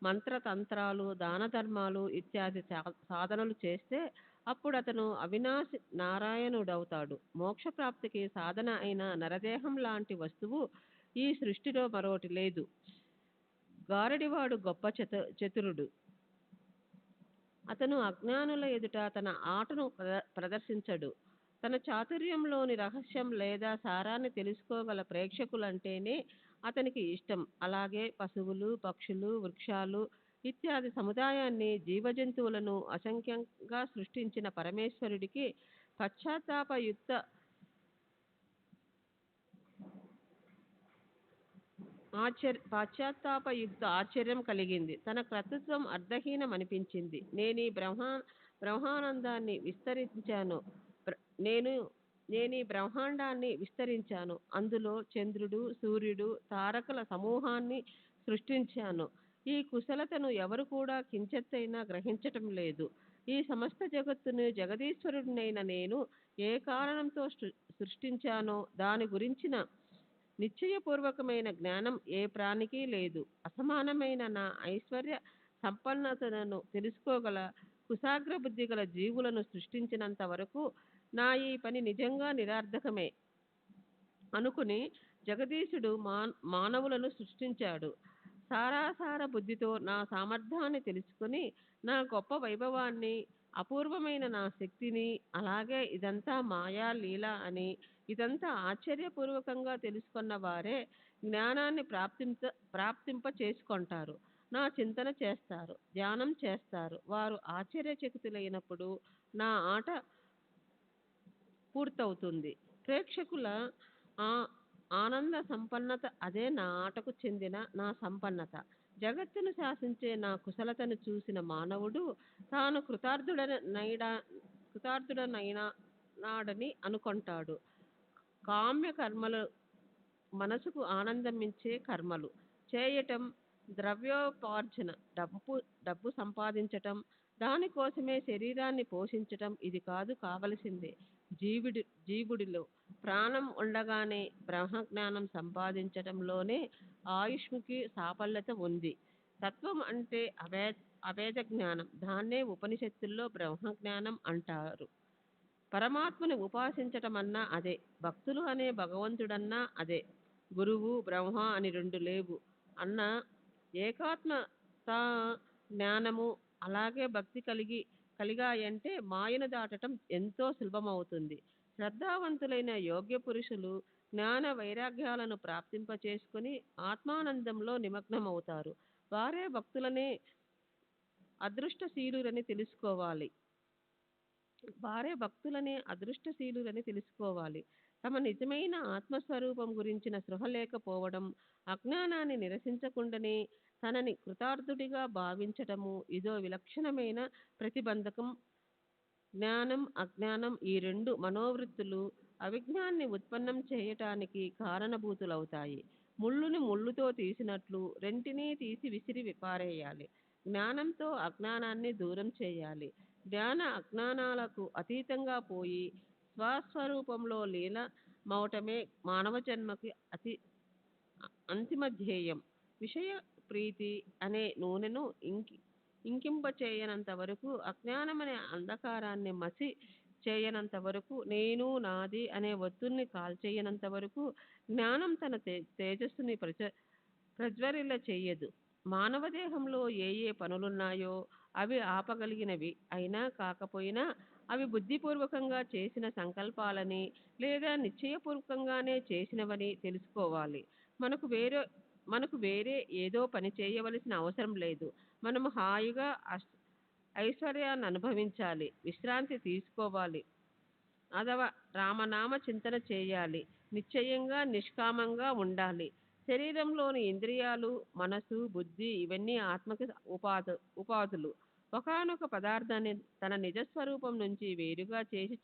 మంత్రతంత్రాలు, దాన ధర్మాలు ఇత్యాది సాధనలు చేస్తే అప్పుడు అతను అవినాశి నారాయణుడవుతాడు. మోక్షప్రాప్తికి సాధన అయిన నరదేహం లాంటి వస్తువు ఈ సృష్టిలో మరోటి లేదు. గారడివాడు గొప్ప చతురుడు. అతను అజ్ఞానుల ఎదుట తన ఆటను ప్రదర్శించడు. తన చాతుర్యంలోని రహస్యం లేదా సారాన్ని తెలుసుకోగల ప్రేక్షకులంటేనే అతనికి ఇష్టం. అలాగే పశువులు, పక్షులు, వృక్షాలు ఇత్యాది సముదాయాన్ని, జీవజంతువులను అసంఖ్యంగా సృష్టించిన పరమేశ్వరుడికి పశ్చాత్తాపయుక్త ఆశ్చర్యం కలిగింది. తన కర్తృత్వం అర్ధహీనం అనిపించింది. నేను బ్రహ్మాండాన్ని విస్తరించాను. అందులో చంద్రుడు, సూర్యుడు, తారకల సమూహాన్ని సృష్టించాను. ఈ కుశలతను ఎవరు కూడా కించెత్తైనా గ్రహించటం లేదు. ఈ సమస్త జగత్తును జగదీశ్వరుడినైన నేను ఏ కారణంతో సృష్టించానో దాని గురించిన నిశ్చయపూర్వకమైన జ్ఞానం ఏ ప్రాణికి లేదు. అసమానమైన నా ఐశ్వర్య సంపన్నతను తెలుసుకోగల కుశాగ్ర బుద్ధి గల జీవులను సృష్టించినంత వరకు నా ఈ పని నిజంగా నిరర్థకమే అనుకుని జగదీశుడు మానవులను సృష్టించాడు. సారాసార బుద్ధితో నా సామర్థ్యాన్ని తెలుసుకుని, నా గొప్ప వైభవాన్ని, అపూర్వమైన నా శక్తిని, అలాగే ఇదంతా మాయా లీల అని, ఇదంతా ఆశ్చర్యపూర్వకంగా తెలుసుకున్న వారే జ్ఞానాన్ని ప్రాప్తింప చేసుకుంటారు. నా చింతన చేస్తారు, ధ్యానం చేస్తారు. వారు ఆశ్చర్యచకితులైనప్పుడు నా ఆట పూర్తవుతుంది. ప్రేక్షకుల ఆనంద సంపన్నత అదే నా ఆటకు చెందిన నా సంపన్నత. జగత్తును శాసించే నా కుశలతను చూసిన మానవుడు తాను కృతార్థుడనైనాడని అనుకుంటాడు. కామ్య కర్మలు మనసుకు ఆనందమిచ్చే కర్మలు చేయటం, ద్రవ్యోపార్జన, డబ్బు సంపాదించటం, దానికోసమే శరీరాన్ని పోషించటం ఇది కాదు కావలసిందే. జీవుడిలో ప్రాణం ఉండగానే బ్రహ్మజ్ఞానం సంపాదించటంలోనే ఆయుష్ముకి సాఫల్యత ఉంది. తత్వం అంటే అభేద జ్ఞానం. దాన్నే ఉపనిషత్తుల్లో బ్రహ్మజ్ఞానం అంటారు. పరమాత్మని ఉపాసించటమన్నా అదే. భక్తులు అనే భగవంతుడన్నా అదే. గురువు, బ్రహ్మ అని రెండు లేవు అన్న ఏకాత్మత జ్ఞానము అలాగే భక్తి కలిగాయంటే మాయను దాటటం ఎంతో సులభమవుతుంది. శ్రద్ధావంతులైన యోగ్య పురుషులు జ్ఞాన వైరాగ్యాలను ప్రాప్తింప చేసుకుని ఆత్మానందంలో నిమగ్నమవుతారు. వారే భక్తులనే అదృష్టశీలురని తెలుసుకోవాలి. తమ నిజమైన ఆత్మస్వరూపం గురించిన స్పృహ లేకపోవడం, అజ్ఞానాన్ని నిరసించకుండానే తనని కృతార్థుడిగా భావించటము ఇదో విలక్షణమైన ప్రతిబంధకం. జ్ఞానం, అజ్ఞానం ఈ రెండు మనోవృత్తులు అవిజ్ఞాన్ని ఉత్పన్నం చేయటానికి కారణభూతులవుతాయి. ముళ్ళుని ముళ్ళుతో తీసినట్లు రెంటినీ తీసి విసిరి పారేయాలి. జ్ఞానంతో అజ్ఞానాన్ని దూరం చేయాలి. జ్ఞాన అజ్ఞానాలకు అతీతంగా పోయి స్వస్వరూపంలో లీనమవటమే మానవ జన్మకి అంతిమ ధ్యేయం. విషయ ప్రీతి అనే నూనెను ఇంకింపచేయనంత వరకు, అజ్ఞానమనే అంధకారాన్ని మసి చేయనంత వరకు, నేను నాది అనే ఒత్తుల్ని కాల్చేయనంత వరకు జ్ఞానం తన తేజస్సుని ప్రజ్వరిల్ల చెయ్యదు. మానవ దేహంలో ఏ ఏ పనులున్నాయో అవి ఆపగలిగినవి అయినా కాకపోయినా అవి బుద్ధిపూర్వకంగా చేసిన సంకల్పాలని లేదా నిశ్చయపూర్వకంగానే చేసినవని తెలుసుకోవాలి. మనకు వేరే ఏదో పని చేయవలసిన అవసరం లేదు. మనము హాయిగా ఐశ్వర్యాన్ని అనుభవించాలి, విశ్రాంతి తీసుకోవాలి, అథవా రామనామ చింతన చేయాలి, నిశ్చయంగా నిష్కామంగా ఉండాలి. శరీరంలోని ఇంద్రియాలు, మనసు, బుద్ధి ఇవన్నీ ఆత్మకి ఉపాధులు. ఒకానొక పదార్థాన్ని తన నిజస్వరూపం నుంచి వేరుగా చేసి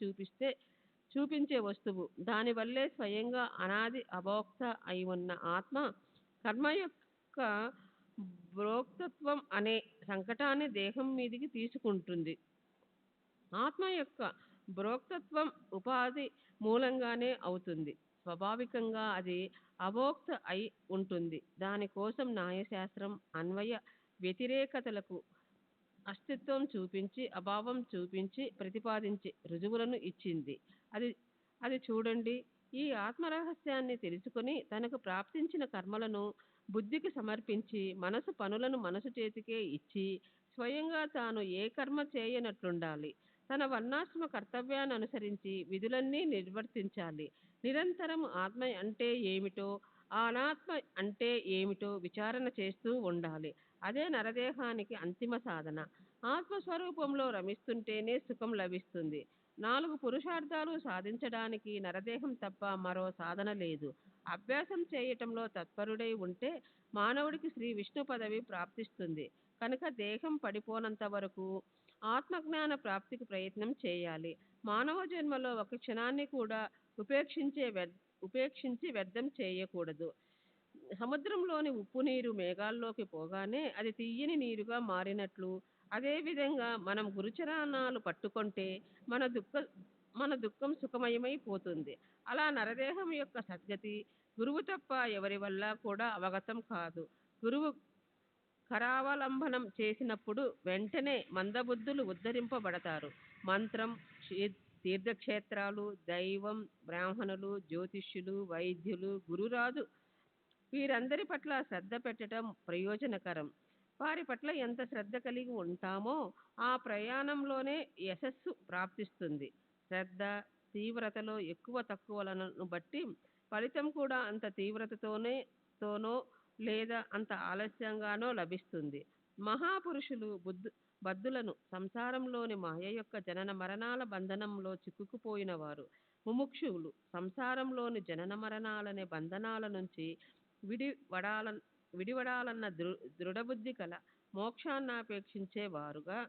చూపించే వస్తువు. దానివల్లే స్వయంగా అనాది అభోక్త అయి ఉన్న ఆత్మ కర్మ యొక్క భోక్తృత్వం అనే సంకటాన్ని దేహం మీదికి తీసుకుంటుంది. ఆత్మ యొక్క భోక్తృత్వం ఉపాధి మూలంగానే అవుతుంది. స్వాభావికంగా అది అభోక్త అయి ఉంటుంది. దానికోసం న్యాయశాస్త్రం అన్వయ వ్యతిరేకతలకు అస్తిత్వం చూపించి, అభావం చూపించి, ప్రతిపాదించి రుజువులను ఇచ్చింది. అది చూడండి. ఈ ఆత్మరహస్యాన్ని తెలుసుకొని తనకు ప్రాప్తించిన కర్మలను బుద్ధికి సమర్పించి, మనసు పనులను మనసు చేతికే ఇచ్చి, స్వయంగా తాను ఏ కర్మ చేయనట్లుండాలి. తన వర్ణాశ్రమ కర్తవ్యాన్ని అనుసరించి విధులన్నీ నిర్వర్తించాలి. నిరంతరం ఆత్మ అంటే ఏమిటో, అనాత్మ అంటే ఏమిటో విచారణ చేస్తూ ఉండాలి. అదే నరదేహానికి అంతిమ సాధన. ఆత్మస్వరూపంలో రమిస్తుంటేనే సుఖం లభిస్తుంది. 4 పురుషార్థాలు సాధించడానికి నరదేహం తప్ప మరో సాధన లేదు. అభ్యాసం చేయటంలో తత్పరుడై ఉంటే మానవుడికి శ్రీ విష్ణు పదవి ప్రాప్తిస్తుంది. కనుక దేహం పడిపోనంత వరకు ఆత్మజ్ఞాన ప్రాప్తికి ప్రయత్నం చేయాలి. మానవ జన్మలో ఒక క్షణాన్ని కూడా ఉపేక్షించి వ్యర్థం చేయకూడదు. సముద్రంలోని ఉప్పు నీరు మేఘాల్లోకి పోగానే అది తీయని నీరుగా మారినట్లు, అదేవిధంగా మనం గురుచరణాలు పట్టుకుంటే మన దుఃఖం సుఖమయమైపోతుంది. అలా నరదేహం యొక్క సద్గతి గురువు తప్ప ఎవరి వల్ల కూడా అవగతం కాదు. గురువు కరావలంబనం చేసినప్పుడు వెంటనే మందబుద్ధులు ఉద్ధరింపబడతారు. మంత్రం, తీర్థక్షేత్రాలు, దైవం, బ్రాహ్మణులు, జ్యోతిష్యులు, వైద్యులు, గురురాజు వీరందరి పట్ల శ్రద్ధ పెట్టడం ప్రయోజనకరం. వారి పట్ల ఎంత శ్రద్ధ కలిగి ఉంటామో ఆ ప్రయాణంలోనే యశస్సు ప్రాప్తిస్తుంది. శ్రద్ధ తీవ్రతలో ఎక్కువ తక్కువలను బట్టి ఫలితం కూడా అంత తీవ్రతతోనో లేదా అంత ఆలస్యంగానో లభిస్తుంది. మహాపురుషులు బద్ధులను సంసారంలోని మాయ యొక్క జనన మరణాల బంధనంలో చిక్కుకుపోయిన వారు. ముముక్షువులు సంసారంలోని జనన మరణాలనే బంధనాల నుంచి విడివడాలన్న దృఢబుద్ధి కల మోక్షాన్నాపేక్షించే వారుగా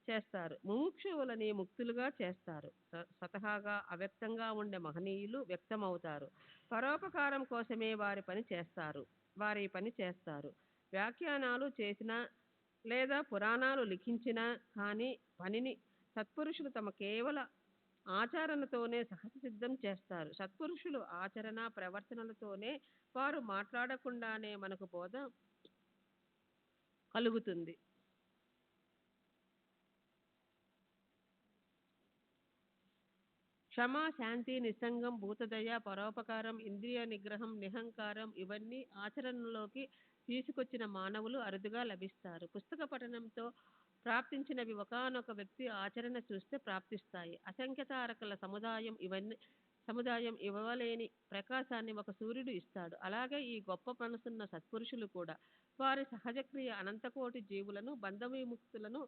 చేస్తారు. ముముక్షువులని ముక్తులుగా చేస్తారు. స్వతహాగా అవ్యక్తంగా ఉండే మహనీయులు వ్యక్తమవుతారు. పరోపకారం కోసమే వారి పని చేస్తారు. వ్యాఖ్యానాలు చేసినా లేదా పురాణాలు లిఖించినా కానీ పనిని సత్పురుషులు తమ కేవల ఆచరణతోనే సహజ సిద్ధం చేస్తారు. సత్పురుషులు ఆచరణ ప్రవర్తనలతోనే వారు మాట్లాడకుండానే మనకు బోధ కలుగుతుంది. క్షమ, శాంతి, నిస్సంగం, భూతదయ, పరోపకారం, ఇంద్రియ నిగ్రహం, నిహంకారం ఇవన్నీ ఆచరణలోకి తీసుకొచ్చిన మానవులు అరుదుగా లభిస్తారు. పుస్తక పఠనంతో ప్రాప్తించినవి ఒకానొక వ్యక్తి ఆచరణ చూస్తే ప్రాప్తిస్తాయి. అసంఖ్యతారకుల సముదాయం ఇవ్వలేని ప్రకాశాన్ని ఒక సూర్యుడు ఇస్తాడు. అలాగే ఈ గొప్ప మనసున్న సత్పురుషులు కూడా వారి సహజక్రియ అనంతకోటి జీవులను బంధవిముక్తులను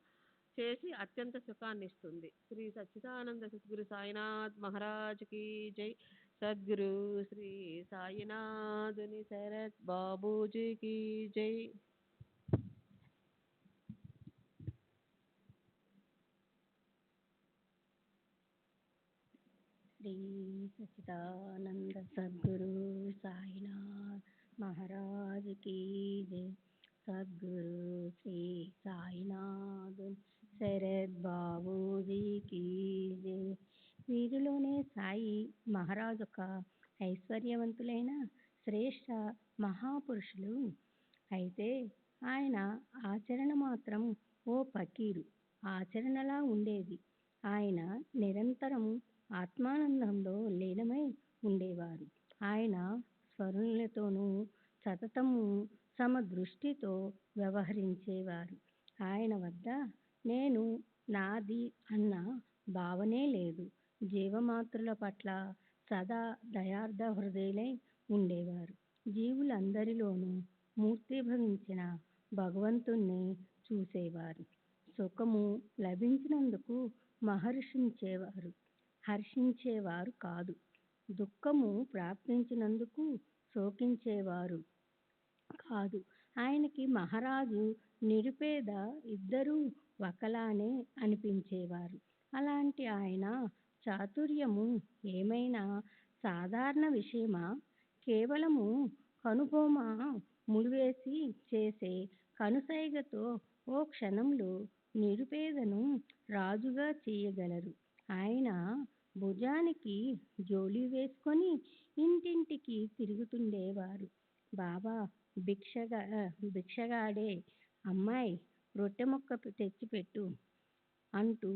చేసి అత్యంత సుఖాన్ని ఇస్తుంది. శ్రీ సచ్చిదానంద సద్గురు సాయినాథ్ మహారాజ్ కి జై. సద్గురు శ్రీ సాయినాథుని శరత్ బాబూజీకి జై. శ్రీ సచ్చిదానంద సద్గురు సాయినాథ్ మహారాజ్ की जय. సద్గురు శ్రీ సాయినాథ్ శరత్ బాబూజీ की जय. వీరిలోనే సాయి మహారాజ్ ఒక ఐశ్వర్యవంతులైన శ్రేష్ఠ మహాపురుషులు. అయితే ఆయన ఆచరణ మాత్రం ఓ ఫకీరు ఆచరణలా ఉండేది. ఆయన నిరంతరం ఆత్మానందంలో లీనమై ఉండేవారు. ఆయన స్వరులతోనూ సతతము సమదృష్టితో వ్యవహరించేవారు. ఆయన వద్ద నేను నాది అన్న భావనే లేదు. జీవమాత్రుల పట్ల సదా దయార్థ హృదయులై ఉండేవారు. జీవులందరిలోనూ మూర్తీభవించిన భగవంతుణ్ణి చూసేవారు. సుఖము లభించినందుకు హర్షించేవారు కాదు. దుఃఖము ప్రాప్తించినందుకు శోకించేవారు కాదు. ఆయనకి మహారాజు నిరుపేద ఇద్దరూ ఒకలానే అనిపించేవారు. అలాంటి ఆయన చాతుర్యము ఏమైనా సాధారణ విషయమా? కేవలము కనుబొమ ముడివేసి చేసే కనుసైగతో ఓ క్షణంలో నిరుపేదను రాజుగా చేయగలరు. ఆయన భుజానికి జోలి వేసుకొని ఇంటింటికి తిరుగుతుండేవారు. బాబా భిక్షగాడే, అమ్మాయి రొట్టె ముక్క తెచ్చిపెట్టు అంటూ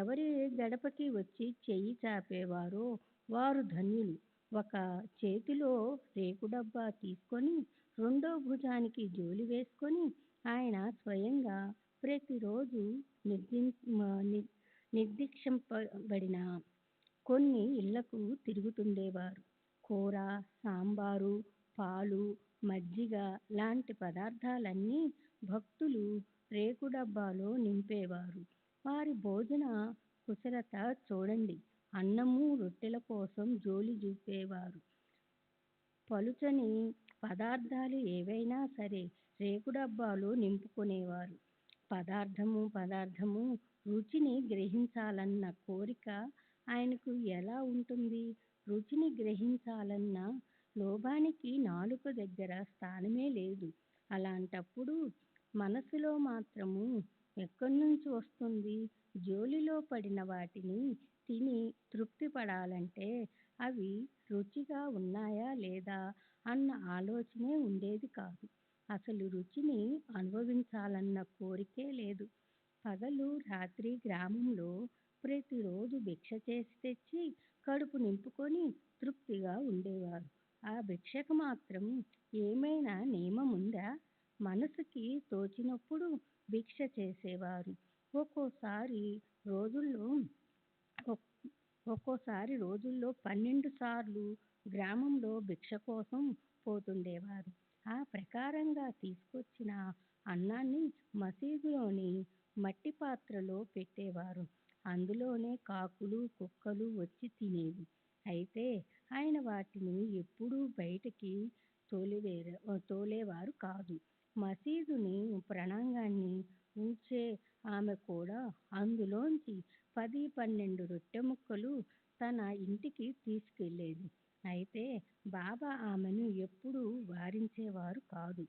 ఎవరి గడపకి వచ్చి చెయ్యి చాపేవారో వారు ధన్యులు. ఒక చేతిలో రేకు డబ్బా తీసుకొని రెండో భుజానికి జోలి వేసుకొని ఆయన స్వయంగా ప్రతిరోజు నిర్దిక్షింపబడిన కొన్ని ఇళ్లకు తిరుగుతుండేవారు. కూర, సాంబారు, పాలు, మజ్జిగ లాంటి పదార్థాలన్నీ భక్తులు రేకు డబ్బాలో నింపేవారు. వారి భోజన కుశలత చూడండి. అన్నము, రొట్టెల కోసం జోలి చూపేవారు. పలుచని పదార్థాలు ఏవైనా సరే రేకు డబ్బాలో నింపుకునేవారు. పదార్థము రుచిని గ్రహించాలన్న కోరిక ఆయనకు ఎలా ఉంటుంది? రుచిని గ్రహించాలన్న లోభానికి నాలుక దగ్గర స్థానమే లేదు. అలాంటప్పుడు మనసులో మాత్రము ఎక్కడి నుంచి వస్తుంది? జోలిలో పడిన వాటిని తిని తృప్తి పడాలంటే అవి రుచిగా ఉన్నాయా లేదా అన్న ఆలోచనే ఉండేది కాదు. అసలు రుచిని అనుభవించాలన్న కోరికే లేదు. పగలు రాత్రి గ్రామంలో ప్రతిరోజు భిక్ష చేసి తెచ్చి కడుపు నింపుకొని తృప్తిగా ఉండేవారు. ఆ భిక్షకు మాత్రం ఏమైనా నియమం ఉందా? మనసుకి తోచినప్పుడు భిక్ష చేసేవారు. ఒక్కోసారి రోజుల్లో 12 సార్లు గ్రామంలో భిక్ష కోసం పోతుండేవారు. ఆ ప్రకారంగా తీసుకొచ్చిన అన్నాన్ని మసీదులోని మట్టి పాత్రలో పెట్టేవారు. అందులోనే కాకులు, కుక్కలు వచ్చి తినేవి. అయితే ఆయన వాటిని ఎప్పుడూ బయటికి తోలేవారు కాదు. మసీదుని ప్రాంగణాన్ని ఊడ్చే ఆమె కూడా అందులోంచి 10-12 రొట్టె ముక్కలు తన ఇంటికి తీసుకెళ్ళేది. అయితే బాబా ఆమెను ఎప్పుడూ వారించేవారు కాదు.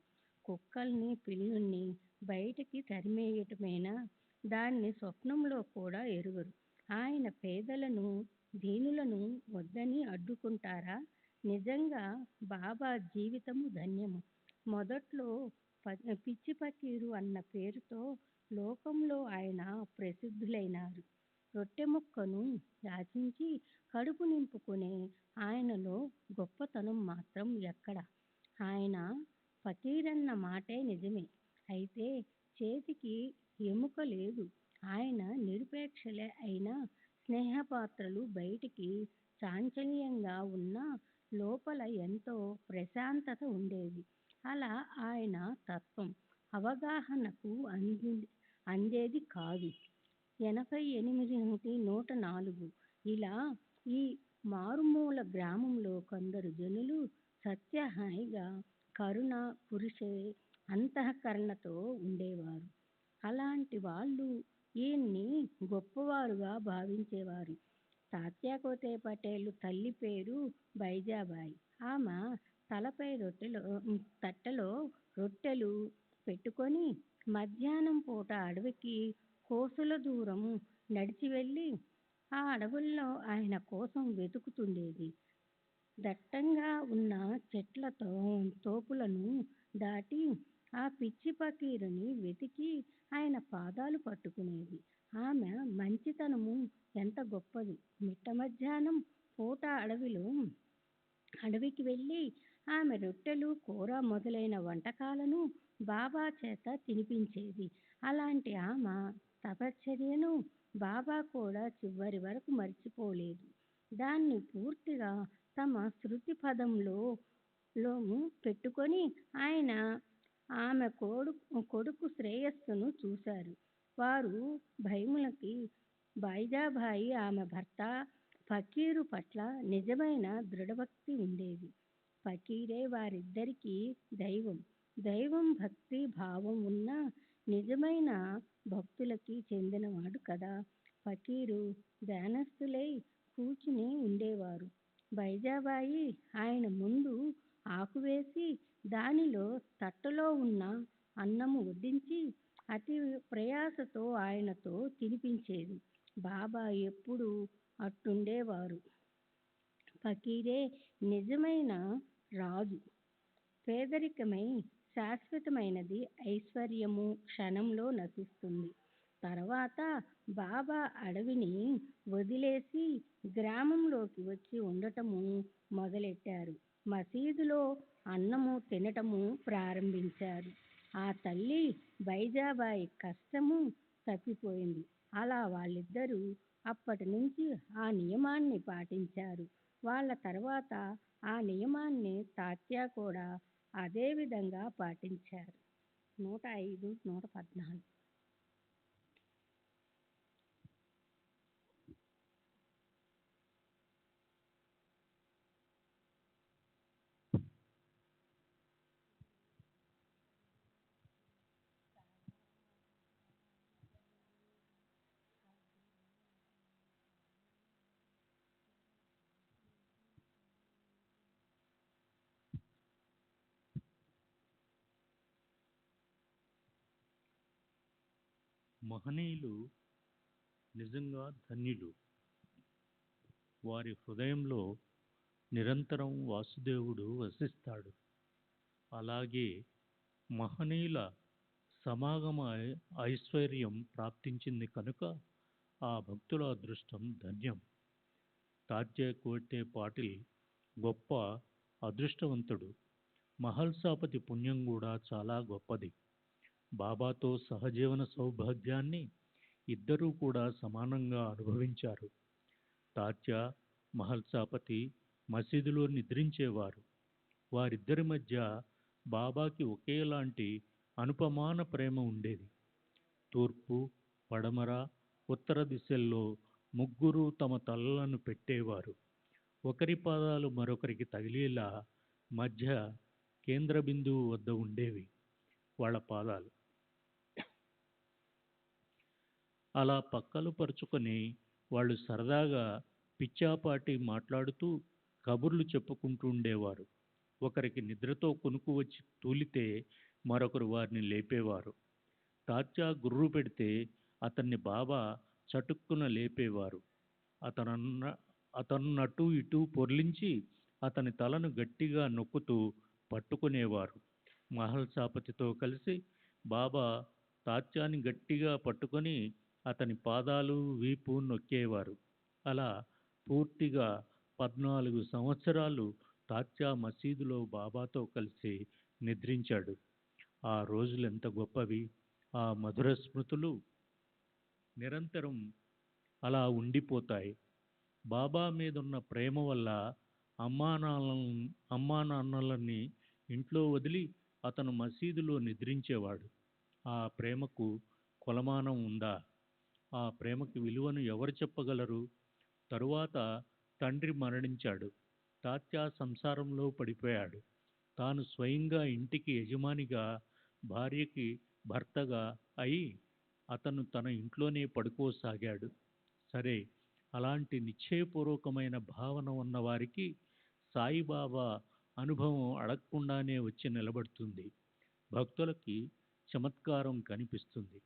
కుక్కల్ని, పిల్లుల్ని బయటికి తరిమేయటమేనా? దాన్ని స్వప్నంలో కూడా ఎరుగరు. ఆయన పేదలను, దీనులను వద్దని అడ్డుకుంటారా? నిజంగా బాబా జీవితము ధన్యము. మొదట్లో పిచ్చి ఫకీరు అన్న పేరుతో లోకంలో ఆయన ప్రసిద్ధులైనారు. రొట్టె ముక్కను యాచించి కడుపు నింపుకునే ఆయనలో గొప్పతనం మాత్రం ఎక్కడ? ఆయన ఫకీరన్న మాటే నిజమే. అయితే చేతికి ఎముక లేదు. ఆయన నిరుపేక్షలే అయినా స్నేహపాత్రలు బయటికి చాంచల్యంగా ఉన్నా లోపల ఎంతో ప్రశాంతత ఉండేది. అలా ఆయన తత్వం అవగాహనకు అందేది కాదు. 88,104. ఇలా ఈ మారుమూల గ్రామంలో కొందరు జనులు సత్యహాయిగా కరుణ పురుషే అంతఃకరణతో ఉండేవారు. అలాంటి వాళ్ళు ఈయన్ని గొప్పవారుగా భావించేవారు. తాత్యాకోతే పటేల్ తల్లి పేరు బైజాబాయి. ఆమె తలపై తట్టెలో రొట్టెలు పెట్టుకొని మధ్యాహ్నం పూట అడవికి కోసుల దూరం నడిచి వెళ్ళి ఆ అడవుల్లో ఆయన కోసం వెతుకుతుండేది. దట్టంగా ఉన్న చెట్ల తోపులను దాటి ఆ పిచ్చి ఫకీరుని వెతికి ఆయన పాదాలు పట్టుకునేది. ఆమె మంచితనము ఎంత గొప్పది! మిట్ట మధ్యాహ్నం పూట అడవికి వెళ్ళి ఆమె రొట్టెలు, కూర మొదలైన వంటకాలను బాబా చేత తినిపించేది. అలాంటి ఆమె తపశ్చర్యను బాబా కూడా చివరి వరకు మర్చిపోలేదు. దాన్ని పూర్తిగా తమ శృతి పదంలో పెట్టుకొని ఆయన ఆమె కొడుకు శ్రేయస్సును చూశారు. వారు భయములకి బైజాబాయి ఆమె భర్త ఫకీరు పట్ల నిజమైన దృఢభక్తి ఉండేది. ఫకీరే వారిద్దరికీ దైవం. దైవం భక్తి భావం ఉన్న నిజమైన భక్తులకి చెందినవాడు కదా. ఫకీరు ధ్యానస్థులై కూర్చుని ఉండేవారు. బైజాబాయి ఆయన ముందు ఆకు వేసి దానిలో తట్టలో ఉన్న అన్నము వడ్డించి అతి ప్రయాసతో ఆయనతో తినిపించేది. బాబా ఎప్పుడూ అట్టుండేవారు. ఫకీరే నిజమైన రాజు. పేదరికమై శాశ్వతమైనది ఐశ్వర్యము క్షణంలో నశిస్తుంది. తర్వాత బాబా అడవిని వదిలేసి గ్రామంలోకి వచ్చి ఉండటము మొదలెట్టారు. మసీదులో అన్నము తినటము ప్రారంభించారు. ఆ తల్లి బైజాబాయి కష్టము తప్పిపోయింది. అలా వాళ్ళిద్దరూ అప్పటి నుంచి ఆ నియమాన్ని పాటించారు. వాళ్ళ తర్వాత ఆ నియమాన్ని తాత్యా కూడా అదే విధంగా పాటించారు. 105, 114. మహనీయులు నిజంగా ధన్యులు. వారి హృదయంలో నిరంతరం వాసుదేవుడు వసిస్తాడు. అలాగే మహనీయుల సమాగమ ఐశ్వర్యం ప్రాప్తించింది కనుక ఆ భక్తుల అదృష్టం ధన్యం. తాత్యా కోటే పాటిల్ గొప్ప అదృష్టవంతుడు. మహల్సాపతి పుణ్యం కూడా చాలా గొప్పది. బాబాతో సహజీవన సౌభాగ్యాన్ని ఇద్దరూ కూడా సమానంగా అనుభవించారు. తాత్యా మహల్సాపతి మసీదులో నిద్రించేవారు. వారిద్దరి మధ్య బాబాకి ఒకేలాంటి అనుపమాన ప్రేమ ఉండేది. తూర్పు, పడమర, ఉత్తర దిశల్లో ముగ్గురు తమ తలలను పెట్టేవారు. ఒకరి పాదాలు మరొకరికి తగిలేలా మధ్య కేంద్ర బిందువు వద్ద ఉండేవి వాళ్ళ పాదాలు. అలా పక్కలు పరుచుకొని వాళ్ళు సరదాగా పిచ్చాపాటి మాట్లాడుతూ కబుర్లు చెప్పుకుంటూ ఉండేవారు. ఒకరికి నిద్రతో కునుకు వచ్చి తూలితే మరొకరు వారిని లేపేవారు. తాత్యా గుర్రు పెడితే అతన్ని బాబా చటుక్కున లేపేవారు. అతన్నటు ఇటు పొర్లించి అతని తలను గట్టిగా నొక్కుతూ పట్టుకునేవారు. మహల్సాపతితో కలిసి బాబా తాత్యాని గట్టిగా పట్టుకొని అతని పాదాలు, వీపు నొక్కేవారు. అలా పూర్తిగా 14 సంవత్సరాలు తాత్యా మసీదులో బాబాతో కలిసి నిద్రించాడు. ఆ రోజులు ఎంత గొప్పవి! ఆ మధుర స్మృతులు నిరంతరం అలా ఉండిపోతాయి. బాబా మీదున్న ప్రేమ వల్ల అమ్మా నాన్నలని ఇంట్లో వదిలి అతను మసీదులో నిద్రించేవాడు. ఆ ప్రేమకు కొలమానం ఉందా? ఆ ప్రేమకి విలువను ఎవరు చెప్పగలరు? తరువాత తండ్రి మరణించాడు. తాత్య సంసారంలో పడిపోయాడు. తాను స్వయంగా ఇంటికి యజమానిగా, భార్యకి భర్తగా అయి అతను తన ఇంట్లోనే పడుకోసాగాడు. సరే, అలాంటి నిశ్చయపూర్వకమైన భావన ఉన్నవారికి సాయిబాబా అనుభవం అడగకుండానే వచ్చి నిలబడుతుంది. భక్తులకి చమత్కారం కనిపిస్తుంది.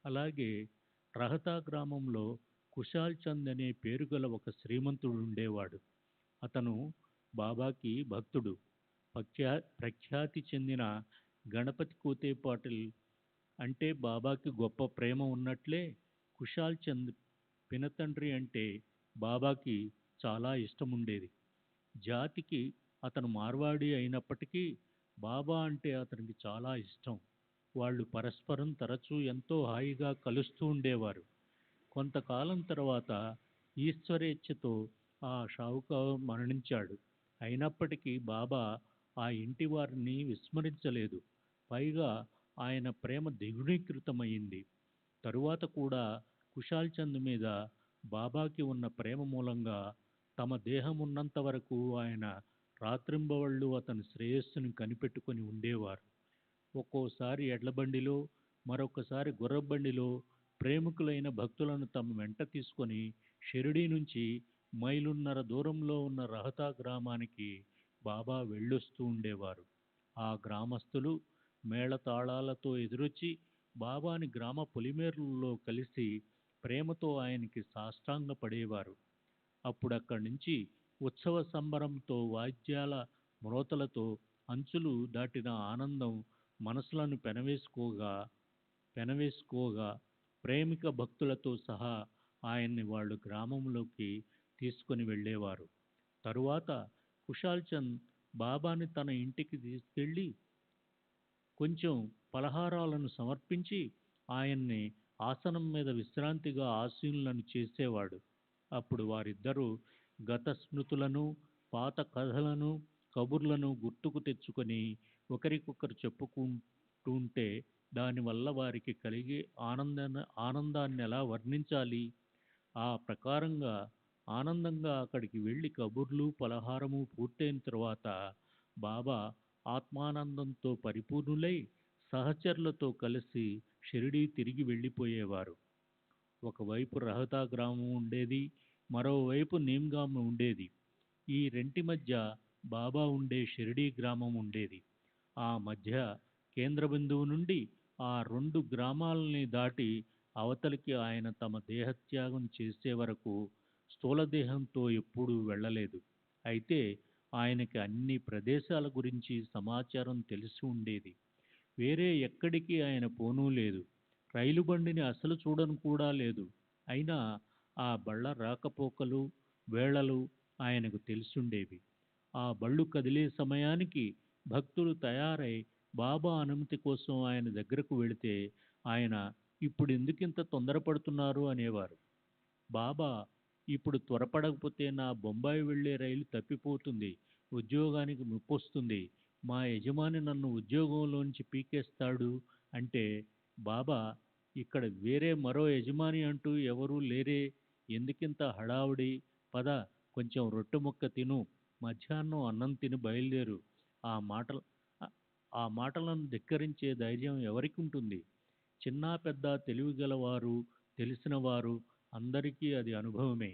అలాగే రహతా గ్రామంలో కుశాల్ చంద్ అనే పేరుగల ఒక శ్రీమంతుడు ఉండేవాడు. అతను బాబాకి భక్తుడు. ప్రఖ్యాతి చెందిన గణపతి కోతే పాటిల్ అంటే బాబాకి గొప్ప ప్రేమ ఉన్నట్లే కుశాల్ చంద్ పినతండ్రి అంటే బాబాకి చాలా ఇష్టం ఉండేది. జాతికి అతను మార్వాడి అయినప్పటికీ బాబా అంటే అతనికి చాలా ఇష్టం. వాళ్ళు పరస్పరం తరచూ ఎంతో హాయిగా కలుస్తూ ఉండేవారు. కొంతకాలం తర్వాత ఈశ్వరేచ్ఛతో ఆ షావుకారు మరణించాడు. అయినప్పటికీ బాబా ఆ ఇంటి వారిని విస్మరించలేదు. పైగా ఆయన ప్రేమ ద్విగుణీకృతమైంది. తరువాత కూడా కుశాల్ చంద్ మీద బాబాకి ఉన్న ప్రేమ మూలంగా తమ దేహం ఉన్నంత వరకు ఆయన రాత్రింబవళ్ళు అతని శ్రేయస్సును కనిపెట్టుకొని ఉండేవారు. ఒక్కోసారి ఎడ్లబండిలో, మరొకసారి గుర్రబండిలో ప్రేమికులైన భక్తులను తమ వెంట తీసుకొని షిరిడీ నుంచి మైలున్నర దూరంలో ఉన్న రహతా గ్రామానికి బాబా వెళ్ళొస్తూ ఉండేవారు. ఆ గ్రామస్తులు మేళతాళాలతో ఎదురొచ్చి బాబాని గ్రామ పొలిమేరలలో కలిసి ప్రేమతో ఆయనకి సాష్టాంగ పడేవారు. అప్పుడు అక్కడి నుంచి ఉత్సవ సంబరంతో వాద్యాల మ్రోతలతో అంచులు దాటిన ఆనందం మనసులను పెనవేసుకోగా ప్రేమిక భక్తులతో సహా ఆయన్ని వాళ్ళు గ్రామంలోకి తీసుకొని వెళ్ళేవారు. తరువాత కుశాల్ చంద్ బాబాని తన ఇంటికి తీసుకెళ్ళి కొంచెం పలహారాలను సమర్పించి ఆయన్ని ఆసనం మీద విశ్రాంతిగా ఆసీనులను చేసేవాడు. అప్పుడు వారిద్దరూ గత స్మృతులను, పాత కథలను, కబుర్లను గుర్తుకు తెచ్చుకొని ఒకరికొకరు చెప్పుకుంటుంటే దానివల్ల వారికి కలిగే ఆనందాన్ని ఎలా వర్ణించాలి? ఆ ప్రకారంగా ఆనందంగా అక్కడికి వెళ్ళి కబుర్లు, పలహారము పూర్తయిన తరువాత బాబా ఆత్మానందంతో పరిపూర్ణులై సహచరులతో కలిసి షిరిడీ తిరిగి వెళ్ళిపోయేవారు. ఒకవైపు రహతా గ్రామం ఉండేది, మరోవైపు నీమ్గామ్ ఉండేది. ఈ రెంటి మధ్య బాబా ఉండే షిరిడీ గ్రామం ఉండేది. ఆ మధ్య కేంద్ర బిందువు నుండి ఆ రెండు గ్రామాలని దాటి అవతలికి ఆయన తమ దేహత్యాగం చేసే వరకు స్థూలదేహంతో ఎప్పుడూ వెళ్ళలేదు. అయితే ఆయనకి అన్ని ప్రదేశాల గురించి సమాచారం తెలిసి ఉండేది. వేరే ఎక్కడికి ఆయన పోనూ లేదు. రైలు బండిని అసలు చూడను కూడా లేదు. అయినా ఆ బళ్ళ రాకపోకలు, వేళలు ఆయనకు తెలిసుండేవి. ఆ బళ్ళు కదిలే సమయానికి భక్తులు తయారై బాబా అనుమతి కోసం ఆయన దగ్గరకు వెళితే ఆయన ఇప్పుడు ఎందుకింత తొందరపడుతున్నారు అనేవారు. బాబా, ఇప్పుడు త్వరపడకపోతే నా బొంబాయి వెళ్ళే రైలు తప్పిపోతుంది, ఉద్యోగానికి ముప్పొస్తుంది, మా యజమాని నన్ను ఉద్యోగంలోంచి పీకేస్తాడు అంటే, బాబా, ఇక్కడ వేరే మరో యజమాని అంటూ ఎవరూ లేరే, ఎందుకింత హడావుడి, పద కొంచెం రొట్టె ముక్క తిను, మధ్యాహ్నం అన్నం తిని బయలుదేరు. ఆ మాటలు ఆ మాటలను ధిక్కరించే ధైర్యం ఎవరికి ఉంటుంది? చిన్నా పెద్ద తెలివిగలవారు, తెలిసినవారు అందరికీ అది అనుభవమే.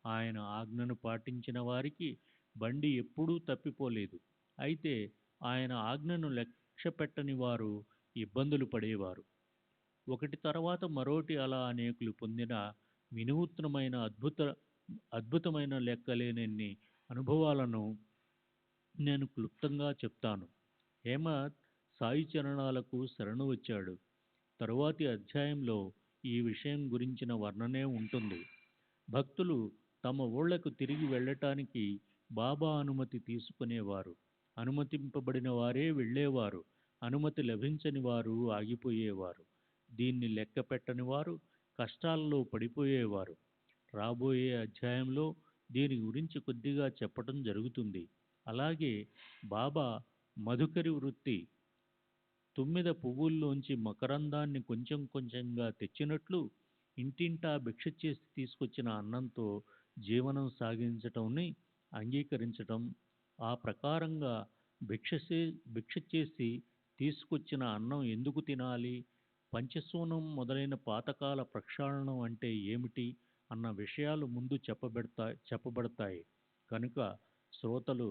ఆయన ఆజ్ఞను పాటించిన వారికి బండి ఎప్పుడూ తప్పిపోలేదు. అయితే ఆయన ఆజ్ఞను లక్ష్య పెట్టని వారు ఇబ్బందులు పడేవారు. ఒకటి తర్వాత మరోటి అలా అనేకులు పొందిన వినూత్నమైన అద్భుతమైన లెక్కలేనన్ని అనుభవాలను నేను క్లుప్తంగా చెప్తాను. హేమత్ సాయి చరణాలకు శరణు వచ్చాడు. తరువాతి అధ్యాయంలో ఈ విషయం గురించిన వర్ణనే ఉంటుంది. భక్తులు తమ ఊళ్లకు తిరిగి వెళ్ళటానికి బాబా అనుమతి తీసుకునేవారు. అనుమతింపబడిన వారే వెళ్ళేవారు. అనుమతి లభించని వారు ఆగిపోయేవారు. దీన్ని లెక్క పెట్టని వారు కష్టాలలో పడిపోయేవారు. రాబోయే అధ్యాయంలో దీని గురించి కొద్దిగా చెప్పటం జరుగుతుంది. అలాగే బాబా మధుకరి వృత్తి, తుమ్మిద పువ్వుల్లోంచి మకరందాన్ని కొంచెం కొంచెంగా తెచ్చినట్లు ఇంటింటా భిక్ష చేసి తీసుకొచ్చిన అన్నంతో జీవనం సాగించటంని అంగీకరించటం, ఆ ప్రకారంగా భిక్ష చేసి తీసుకొచ్చిన అన్నం ఎందుకు తినాలి, పంచసూనం మొదలైన పాతకాల ప్రక్షాళనం అంటే ఏమిటి అన్న విషయాలు ముందు చెప్పబడతాయి కనుక శ్రోతల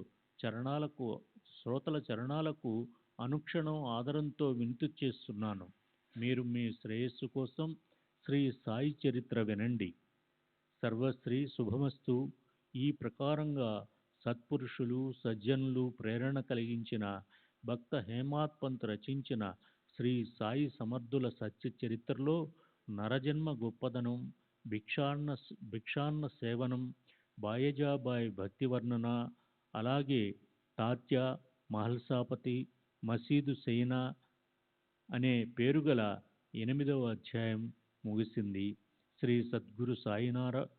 చరణాలకు అనుక్షణం ఆదరంతో వింతు చేస్తున్నాను. మీరు మీ శ్రేయస్సు కోసం శ్రీ సాయి చరిత్ర వినండి. సర్వశ్రీ శుభమస్తు. ఈ ప్రకారంగా సత్పురుషులు సజ్జనులు ప్రేరణ కలిగించిన భక్త హేమాత్ పంత్ రచించిన శ్రీ సాయి సమర్థుల సత్య చరిత్రలో నరజన్మ గొప్పదనం, భిక్షాన్న సేవనం, బాయజాబాయి భక్తి వర్ణన, అలాగే తాత్య, మహల్సాపతి, మసీదు సైనా అనే పేరుగల 8వ అధ్యాయం ముగిసింది. శ్రీ సద్గురు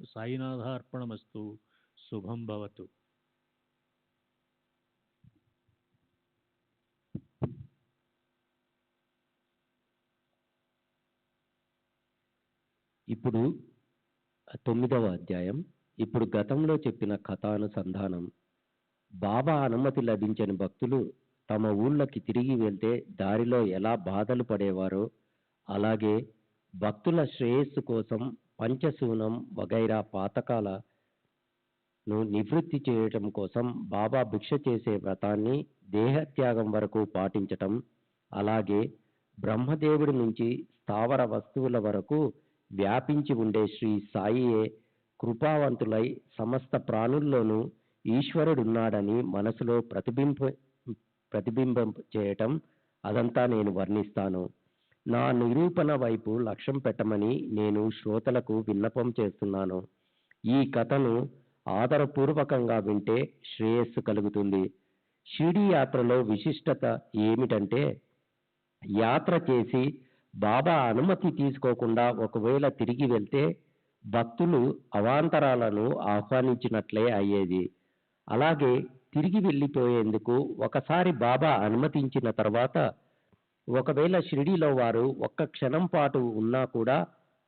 సాయినాథార్పణమస్తు. శుభం భవతు. ఇప్పుడు 9వ అధ్యాయం. ఇప్పుడు గతంలో చెప్పిన కథానుసంధానం. బాబా అనుమతి లభించని భక్తులు తమ ఊళ్ళకి తిరిగి వెళ్తే దారిలో ఎలా బాధలు పడేవారో, అలాగే భక్తుల శ్రేయస్సు కోసం పంచశూనం వగైరా పాతకాలను నివృత్తి చేయటం కోసం బాబా భిక్ష చేసే వ్రతాన్ని దేహత్యాగం వరకు పాటించటం, అలాగే బ్రహ్మదేవుడి నుంచి స్థావర వస్తువుల వరకు వ్యాపించి ఉండే శ్రీ సాయియే కృపావంతులై సమస్త ప్రాణుల్లోనూ ఈశ్వరుడున్నాడని మనసులో ప్రతిబింబం చేయటం, అదంతా నేను వర్ణిస్తాను. నా నిరూపణ వైపు లక్ష్యం పెట్టమని నేను శ్రోతలకు విన్నపం చేస్తున్నాను. ఈ కథను ఆదరపూర్వకంగా వింటే శ్రేయస్సు కలుగుతుంది. షిరిడీ యాత్రలో విశిష్టత ఏమిటంటే, యాత్ర చేసి బాబా అనుమతి తీసుకోకుండా ఒకవేళ తిరిగి వెళ్తే భక్తులు అవాంతరాలను ఆహ్వానించినట్లే అయ్యేది. అలాగే తిరిగి వెళ్ళిపోయేందుకు ఒకసారి బాబా అనుమతించిన తర్వాత ఒకవేళ షిరిడీలో వారు ఒక్క క్షణం పాటు ఉన్నా కూడా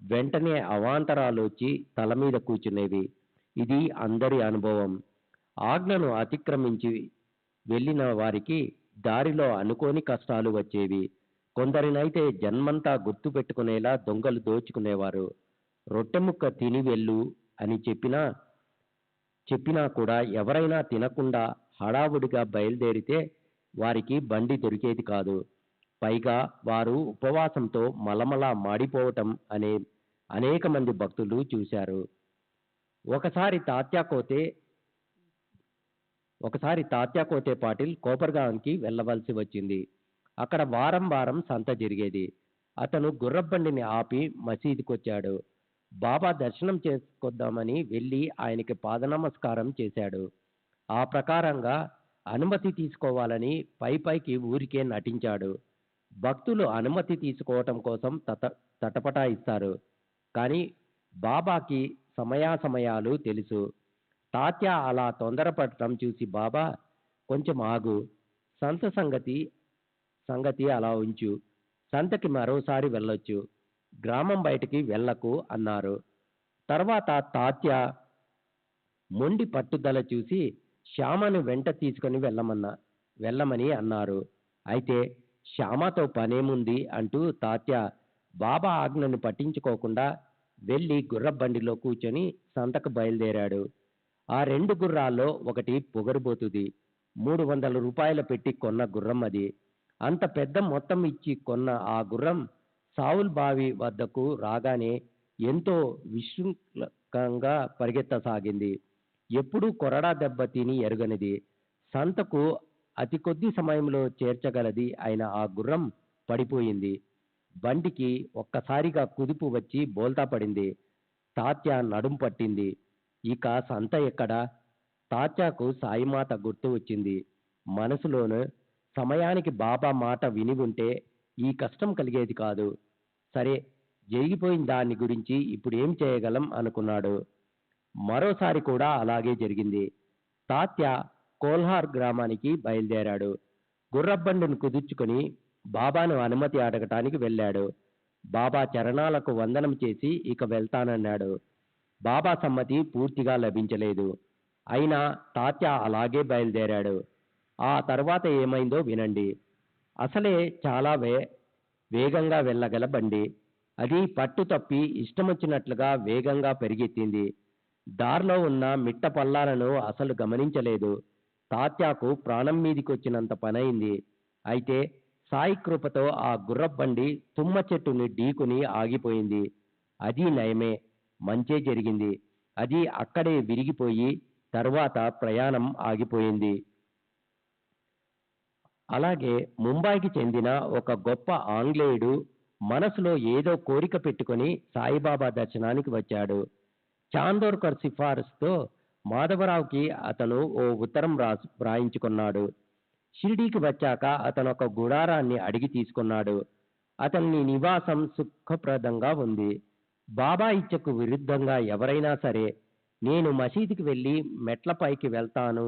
వెంటనే అవాంతరాలు వచ్చి తల మీద కూర్చునేవి. ఇది అందరి అనుభవం. ఆజ్ఞను అతిక్రమించి వెళ్ళిన వారికి దారిలో అనుకోని కష్టాలు వచ్చేవి. కొందరినైతే జన్మంతా గుర్తు పెట్టుకునేలా దొంగలు దోచుకునేవారు. రొట్టె ముక్క తిని వెళ్ళు అని చెప్పినా కూడా ఎవరైనా తినకుండా హడావుడిగా బయలుదేరితే వారికి బండి దొరికేది కాదు. పైగా వారు ఉపవాసంతో మలమలా మాడిపోవటం అనేక మంది భక్తులు చూశారు. ఒకసారి తాత్యాకోతే పాటిల్ కోపర్గాంకి వెళ్ళవలసి వచ్చింది. అక్కడ వారం వారం సంత జరిగేది. అతను గుర్రబండిని ఆపి మసీదుకొచ్చాడు. బాబా దర్శనం చేసుకొద్దామని వెళ్ళి ఆయనకి పాదనమస్కారం చేశాడు. ఆ ప్రకారంగా అనుమతి తీసుకోవాలని పైకి ఊరికే నటించాడు. భక్తులు అనుమతి తీసుకోవటం కోసం తటపటాయిస్తారు. కానీ బాబాకి సమయాలు తెలుసు. తాత్య అలా తొందరపడటం చూసి బాబా, కొంచెం ఆగు, సంత సంగతి అలా ఉంచు, సంతకి మరోసారి వెళ్ళొచ్చు, గ్రామం బయటికి వెళ్ళకు అన్నారు. తర్వాత తాత్య మొండి పట్టుదల చూసి శ్యామను వెంట తీసుకుని వెళ్ళమని అన్నారు. అయితే శ్యామతో పనేముంది అంటూ తాత్య బాబా ఆజ్ఞను పట్టించుకోకుండా వెళ్ళి గుర్రబండిలో కూర్చొని సంతకు బయలుదేరాడు. ఆ 2 గుర్రాల్లో ఒకటి పొగరుబోతుది. 300 రూపాయలు పెట్టి కొన్న గుర్రం అది. అంత పెద్ద మొత్తం ఇచ్చి కొన్న ఆ గుర్రం సావుల్ బావి వద్దకు రాగానే ఎంతో విశృంఖలంగా పరిగెత్తసాగింది. ఎప్పుడూ కొరడా దెబ్బ తిని ఎరుగనిది, సంతకు అతి కొద్ది సమయంలో చేర్చగలది అయిన ఆ గుర్రం పడిపోయింది. బండికి ఒక్కసారిగా కుదుపు వచ్చి బోల్తా పడింది. తాత్య నడుం పట్టింది. ఇక సంత ఎక్కడా? తాత్యాకు సాయిమాత గుర్తు వచ్చింది. మనసులోను సమయానికి బాబా మాట విని ఉంటే ఈ కష్టం కలిగేది కాదు. సరే, జరిగిపోయిన దాన్ని గురించి ఇప్పుడు ఏం చేయగలం అనుకున్నాడు. మరోసారి కూడా అలాగే జరిగింది. తాత్య కోల్హార్ గ్రామానికి బయలుదేరాడు. గుర్రబండిని కుదుర్చుకొని బాబాను అనుమతి అడగటానికి వెళ్ళాడు. బాబా చరణాలకు వందనం చేసి ఇక వెళ్తానన్నాడు. బాబా సమ్మతి పూర్తిగా లభించలేదు. అయినా తాత్య అలాగే బయలుదేరాడు. ఆ తర్వాత ఏమైందో వినండి. అసలే చాలా వేగంగా వెళ్ళగల బండి. అది పట్టు తప్పి ఇష్టమొచ్చినట్లుగా వేగంగా పెరిగెత్తింది. దారిలో ఉన్న మిట్ట పల్లాలను అసలు గమనించలేదు. తాత్యాకు ప్రాణం మీదికొచ్చినంత పనైంది. అయితే సాయి కృపతో ఆ గుర్రబండి తుమ్మ చెట్టుని ఢీకుని ఆగిపోయింది. అది నయమే, మంచే జరిగింది. అది అక్కడే విరిగిపోయి తరువాత ప్రయాణం ఆగిపోయింది. అలాగే ముంబాయికి చెందిన ఒక గొప్ప ఆంగ్లేయుడు మనసులో ఏదో కోరిక పెట్టుకొని సాయిబాబా దర్శనానికి వచ్చాడు. చాందోర్కర్ సిఫారసుతో మాధవరావుకి అతను ఓ ఉత్తరం వ్రాయించుకున్నాడు. షిరిడీకి వచ్చాక అతను ఒక గుడారాన్ని అడిగి తీసుకున్నాడు. అతని నివాసం సుఖప్రదంగా ఉంది. బాబా ఇచ్చకు విరుద్ధంగా ఎవరైనా సరే నేను మసీదుకి వెళ్ళి మెట్లపైకి వెళ్తాను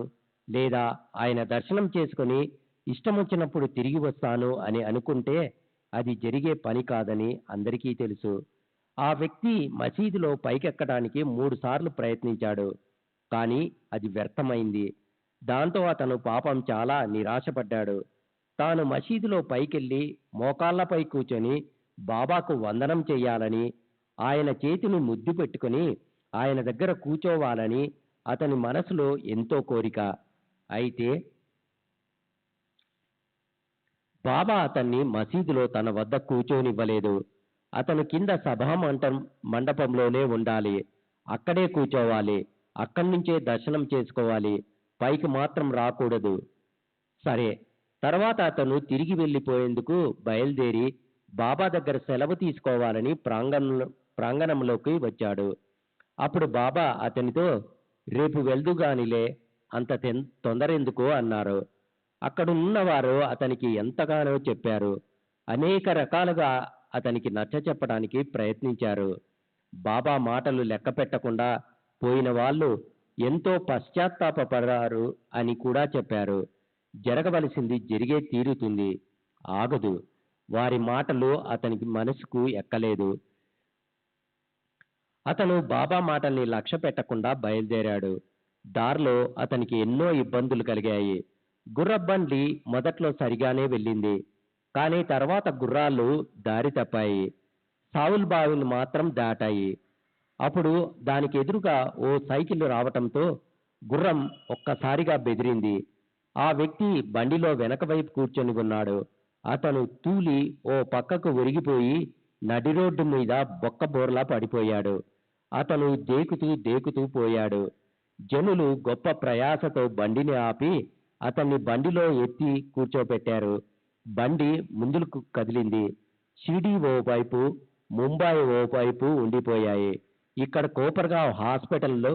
లేదా ఆయన దర్శనం చేసుకుని ఇష్టమొచ్చినప్పుడు తిరిగి వస్తాను అని అనుకుంటే అది జరిగే పని కాదని అందరికీ తెలుసు. ఆ వ్యక్తి మసీదులో పైకెక్కడానికి 3 సార్లు ప్రయత్నించాడు. కానీ అది వ్యర్థమైంది. దాంతో అతను పాపం చాలా నిరాశపడ్డాడు. తాను మసీదులో పైకెళ్ళి మోకాళ్లపై కూర్చొని బాబాకు వందనం చెయ్యాలని, ఆయన చేతిని ముద్దు పెట్టుకుని ఆయన దగ్గర కూర్చోవాలని అతని మనసులో ఎంతో కోరిక. అయితే బాబా అతన్ని మసీదులో తన వద్ద కూర్చోనివ్వలేదు. అతను కింద మండపంలోనే ఉండాలి, అక్కడే కూర్చోవాలి, అక్కడి నుంచే దర్శనం చేసుకోవాలి, పైకి మాత్రం రాకూడదు. సరే, తర్వాత అతను తిరిగి వెళ్ళిపోయేందుకు బయలుదేరి బాబా దగ్గర సెలవు తీసుకోవాలని ప్రాంగణంలోకి వచ్చాడు. అప్పుడు బాబా అతనితో, రేపు వెళ్దుగానిలే, అంత తొందరెందుకు అన్నారు. అక్కడున్నవారు అతనికి ఎంతగానో చెప్పారు. అనేక రకాలుగా అతనికి నచ్చ చెప్పడానికి ప్రయత్నించారు. బాబా మాటలు లెక్క పెట్టకుండా పోయిన వాళ్ళు ఎంతో పశ్చాత్తాపపడారు అని కూడా చెప్పారు. జరగవలసింది జరిగే తీరుతుంది, ఆగదు. వారి మాటలు అతనికి మనసుకు ఎక్కలేదు. అతను బాబా మాటల్ని లక్ష్య పెట్టకుండా బయలుదేరాడు. దారిలో అతనికి ఎన్నో ఇబ్బందులు కలిగాయి. గుర్రబండి మొదట్లో సరిగానే వెళ్ళింది, కానీ తర్వాత గుర్రాలు దారి తప్పాయి. సావుల్ బావిని మాత్రం దాటాయి. అప్పుడు దానికి ఎదురుగా ఓ సైకిల్ రావటంతో గుర్రం ఒక్కసారిగా బెదిరింది. ఆ వ్యక్తి బండిలో వెనక వైపు కూర్చొని ఉన్నాడు. అతను తూలి ఓ పక్కకు ఒరిగిపోయి నడి రోడ్డు మీద బొక్కబోర్లా పడిపోయాడు. అతను దేకుతూ పోయాడు. జనులు గొప్ప ప్రయాసతో బండిని ఆపి అతన్ని బండిలో ఎత్తి కూర్చోబెట్టారు. బండి ముందుకు కదిలింది. షిరిడీ ఓవైపు, ముంబాయి ఓవైపు ఉండిపోయాయి. ఇక్కడ కోపర్గావ్ హాస్పిటల్లో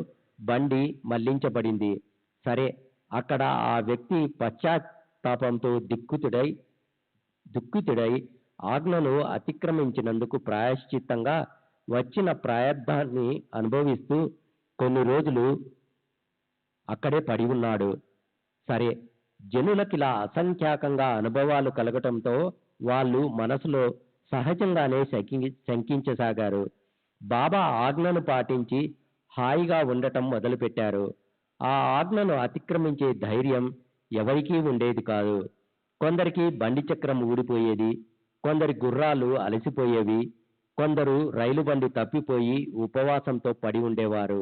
బండి మళ్లించబడింది. సరే, అక్కడ ఆ వ్యక్తి పశ్చాత్తాపంతో దుఃఖితుడై ఆజ్ఞను అతిక్రమించినందుకు ప్రాయశ్చిత్తంగా వచ్చిన ప్రాయబ్ధాన్ని అనుభవిస్తూ కొన్ని రోజులు అక్కడే పడి ఉన్నాడు. సరే, జనులకిలా అసంఖ్యాకంగా అనుభవాలు కలగటంతో వాళ్ళు మనసులో సహజంగానే శంకించసాగారు. బాబా ఆజ్ఞను పాటించి హాయిగా ఉండటం మొదలుపెట్టారు. ఆ ఆజ్ఞను అతిక్రమించే ధైర్యం ఎవరికీ ఉండేది కాదు. కొందరికి బండి చక్రం ఊడిపోయేది, కొందరి గుర్రాలు అలసిపోయేవి, కొందరు రైలు బండి తప్పిపోయి ఉపవాసంతో పడి ఉండేవారు.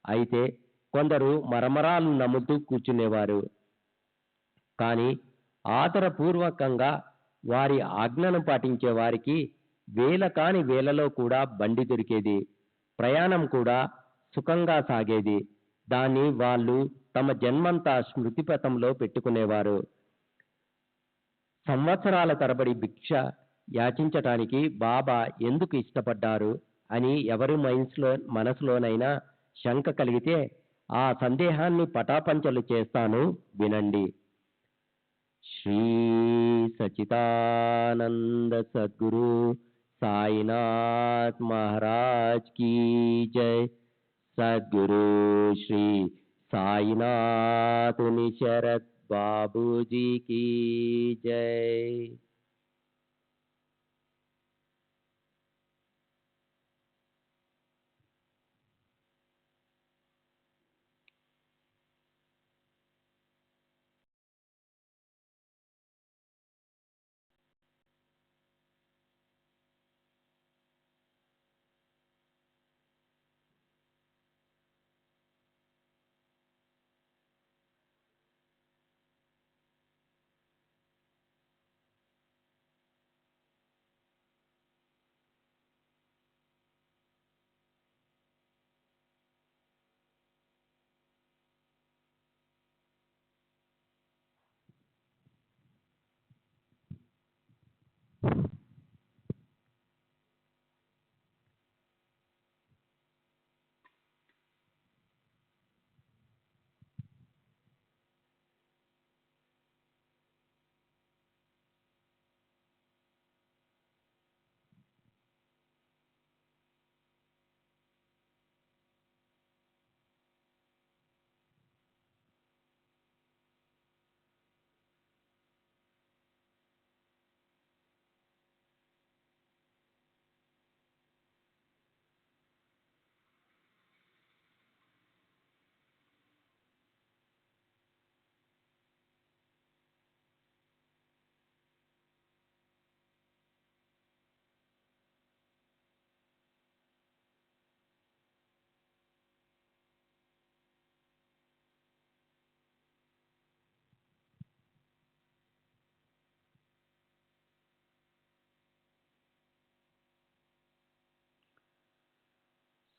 అయితే కొందరు మరమరాలు నమ్ముతూ కూర్చునేవారు. కానీ ఆదరపూర్వకంగా వారి ఆజ్ఞను పాటించే వారికి వేల కాని వేలలో కూడా బండి దొరికేది. ప్రయాణం కూడా సుఖంగా సాగేది. దాన్ని వాళ్ళు తమ జన్మంతా స్మృతిపథంలో పెట్టుకునేవారు. సంవత్సరాల తరబడి భిక్ష యాచించటానికి బాబా ఎందుకు ఇష్టపడ్డారు అని ఎవరి మనసులోనైనా శంక కలిగితే ఆ సందేహాన్ని పటాపంచలు చేస్తాను, వినండి. శ్రీ సచిదానంద సద్గురు సాయినాథ్ మహారాజ్ की जय. सद्गुरु श्री साईनाथ शरद बाबूजी की जय.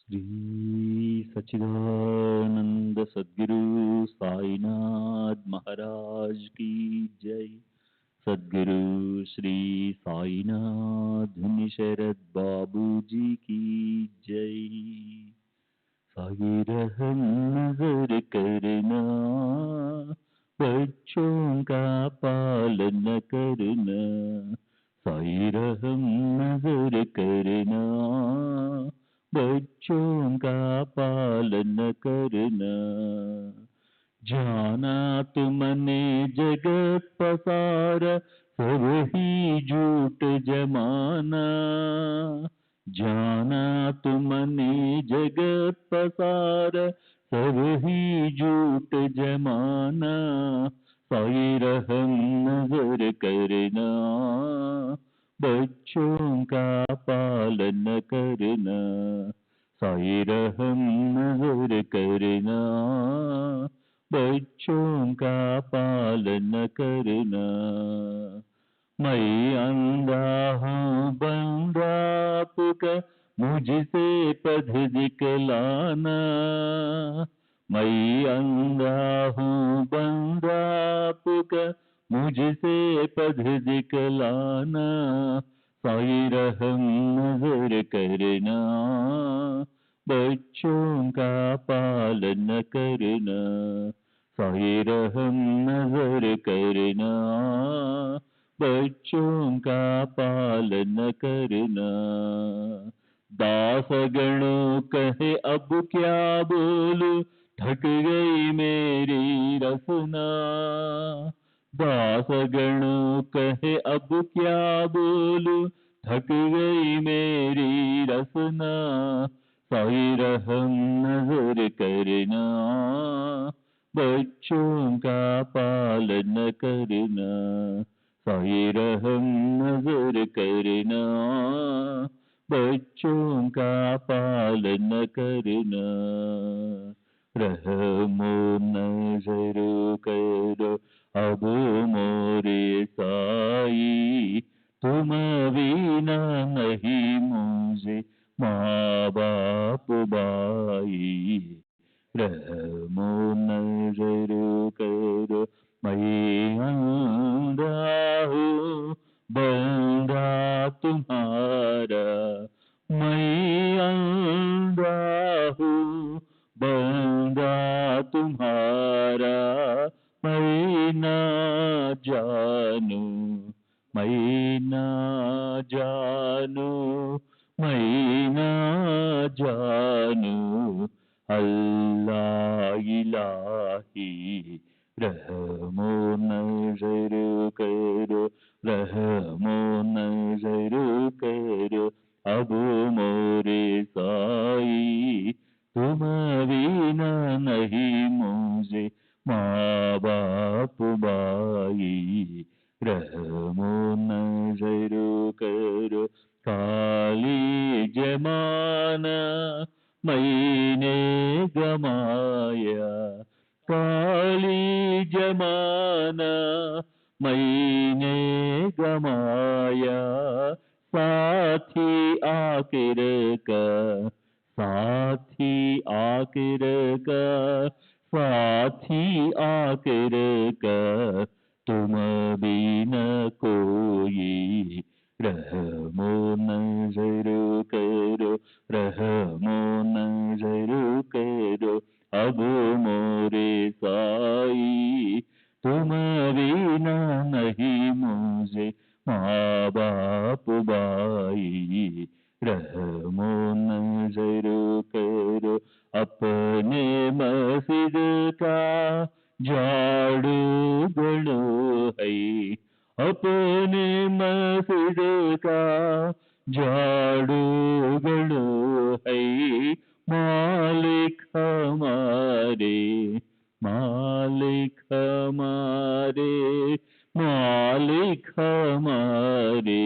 श्री सच्चिदानंद सद्गुरु साईनाथ महाराज की जय। सद्गुरु श्री साईनाथ धुनी शरद बाबू जी की जय। साई रहम नजर करना, बच्चों का पालन करना। साई रहम नजर करना, बच्चों का पालन करना। जाना तुमने जगत पसारा, सब ही झूठ जमाना। जाना तुमने जगत पसारा, सब ही झूठ जमाना। साई रहम नजर करना, बच्चों का पालन करना। साई रहम नजर करना, बच्चों का पालन करना। मैं अंधा हूँ बंदा आपका, मुझसे पद दिखलाना। मैं अंधा हूँ बंदा आपका, मुझसे पद दिखलाना। साई रहम नजर करना, बच्चों का पालन करना। साई रहम नजर करना, बच्चों का पालन करना। दास गणों कहे अब क्या बोलूं, थक गई मेरी रसना। दास गणों कहे अब क्या बोलूं, थक गई मेरी रसना। साई रहम नजर करना, बच्चों का पालन करना। साई रहम नजर करना, बच्चों का पालन करना। रहमो नजर करो अब मोरे साई, तुम बिना नहीं मुझे माँ बाप भाई। रहमो नजर करो मैं अंधा हूँ बंदा तुम्हारा। मैं अंधा हूँ बंदा तुम्हारा। मैं ना जानू, मैं ना जानू, मैं ना जानू अल्लाह इलाही। रहमो नजर करो, रहमो नजर करो अब मोरे साई। तुम बिना नहीं मुझे माँ बाप भाई। रहमो नजर करो काली जमाना, मैंने गमाया। काली जमाना मैंने गमाया। साथी आखिर का, साथी आखिर का, साथी आखिर का तुम बिना कोई। रहमो नजर करो, रहमो नजर करो अब मोरे साई। तुम बिना नहीं मुझे माँ बाप भाई। रहमो नजर करो अपने मस्जिद का झाड़ू गड़ो है। अपने मस्जिद का झाड़ू गड़ो है। मालिक हमारे, मालिक हमारे, मालिक हमारे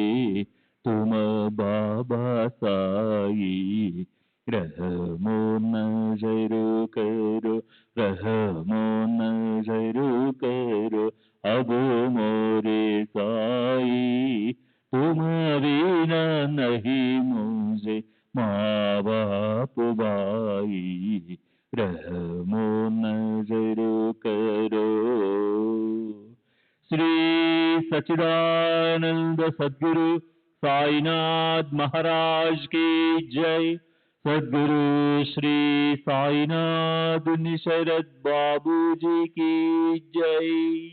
तुम बाबा साई। रहमो नजर करो, रहमो नजर करो अब मोरे साई। तुम बिना नहीं मुझे माँ बाप सच्चिदानंद सद्गुरु साईनाथ महाराज की जय। सद्गुरु श्री साईनाथ शरद बाबू जी की जय।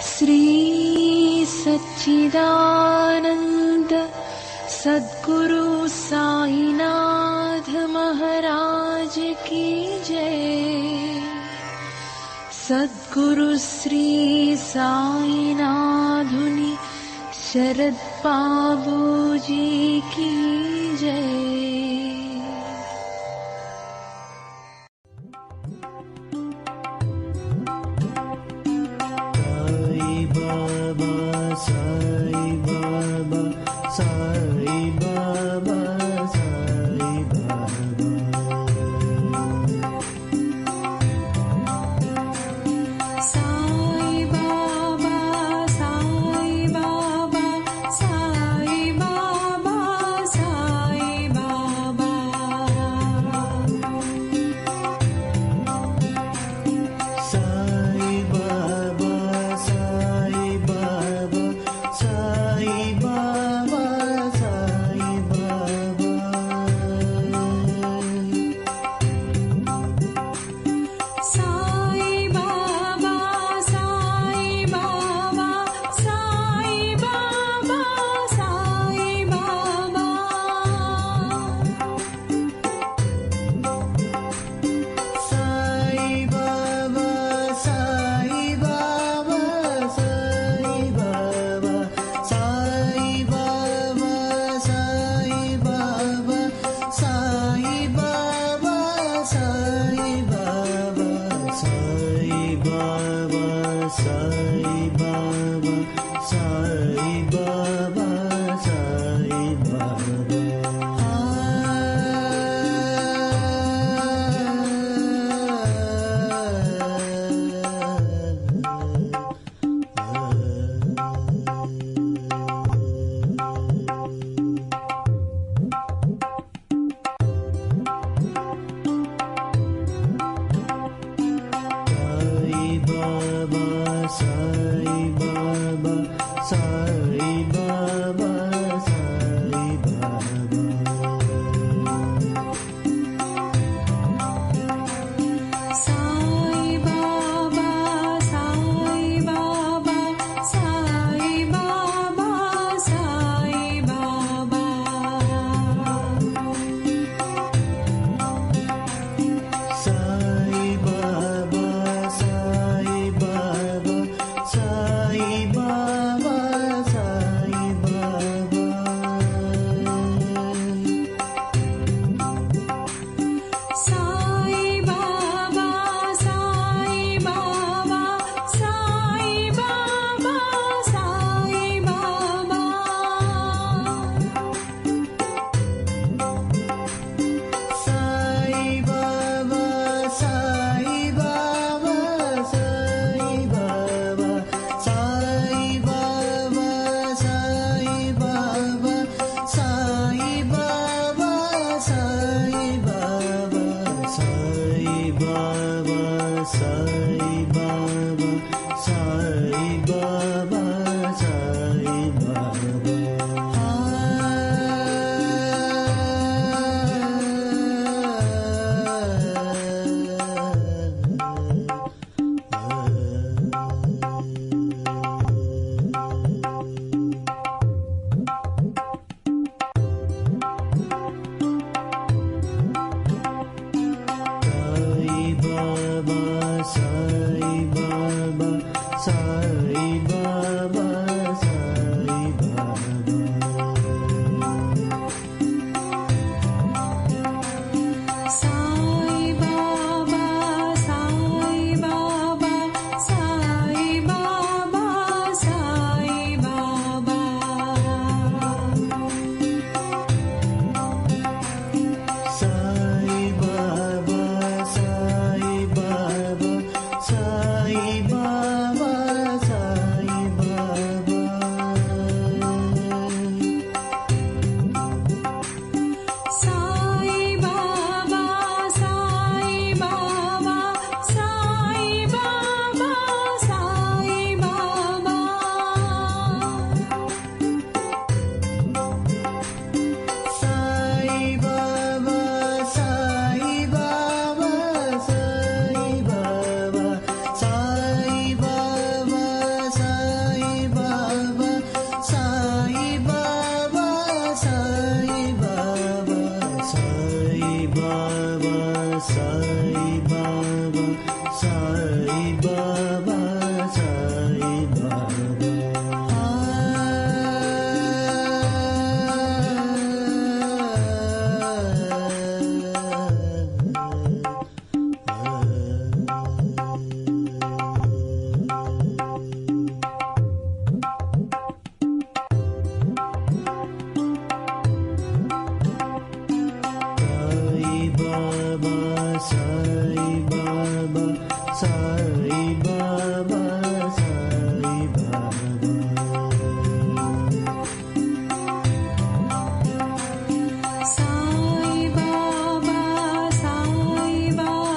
श्री सच्चिदानंद सद्गुरु साईनाथ महाराज की जय। सद्गुरु श्री साईनाथुनि शरद बाबू जी की जय। Baba Sai Sai Baba Sai Baba Sai Baba Sai Baba Sai Baba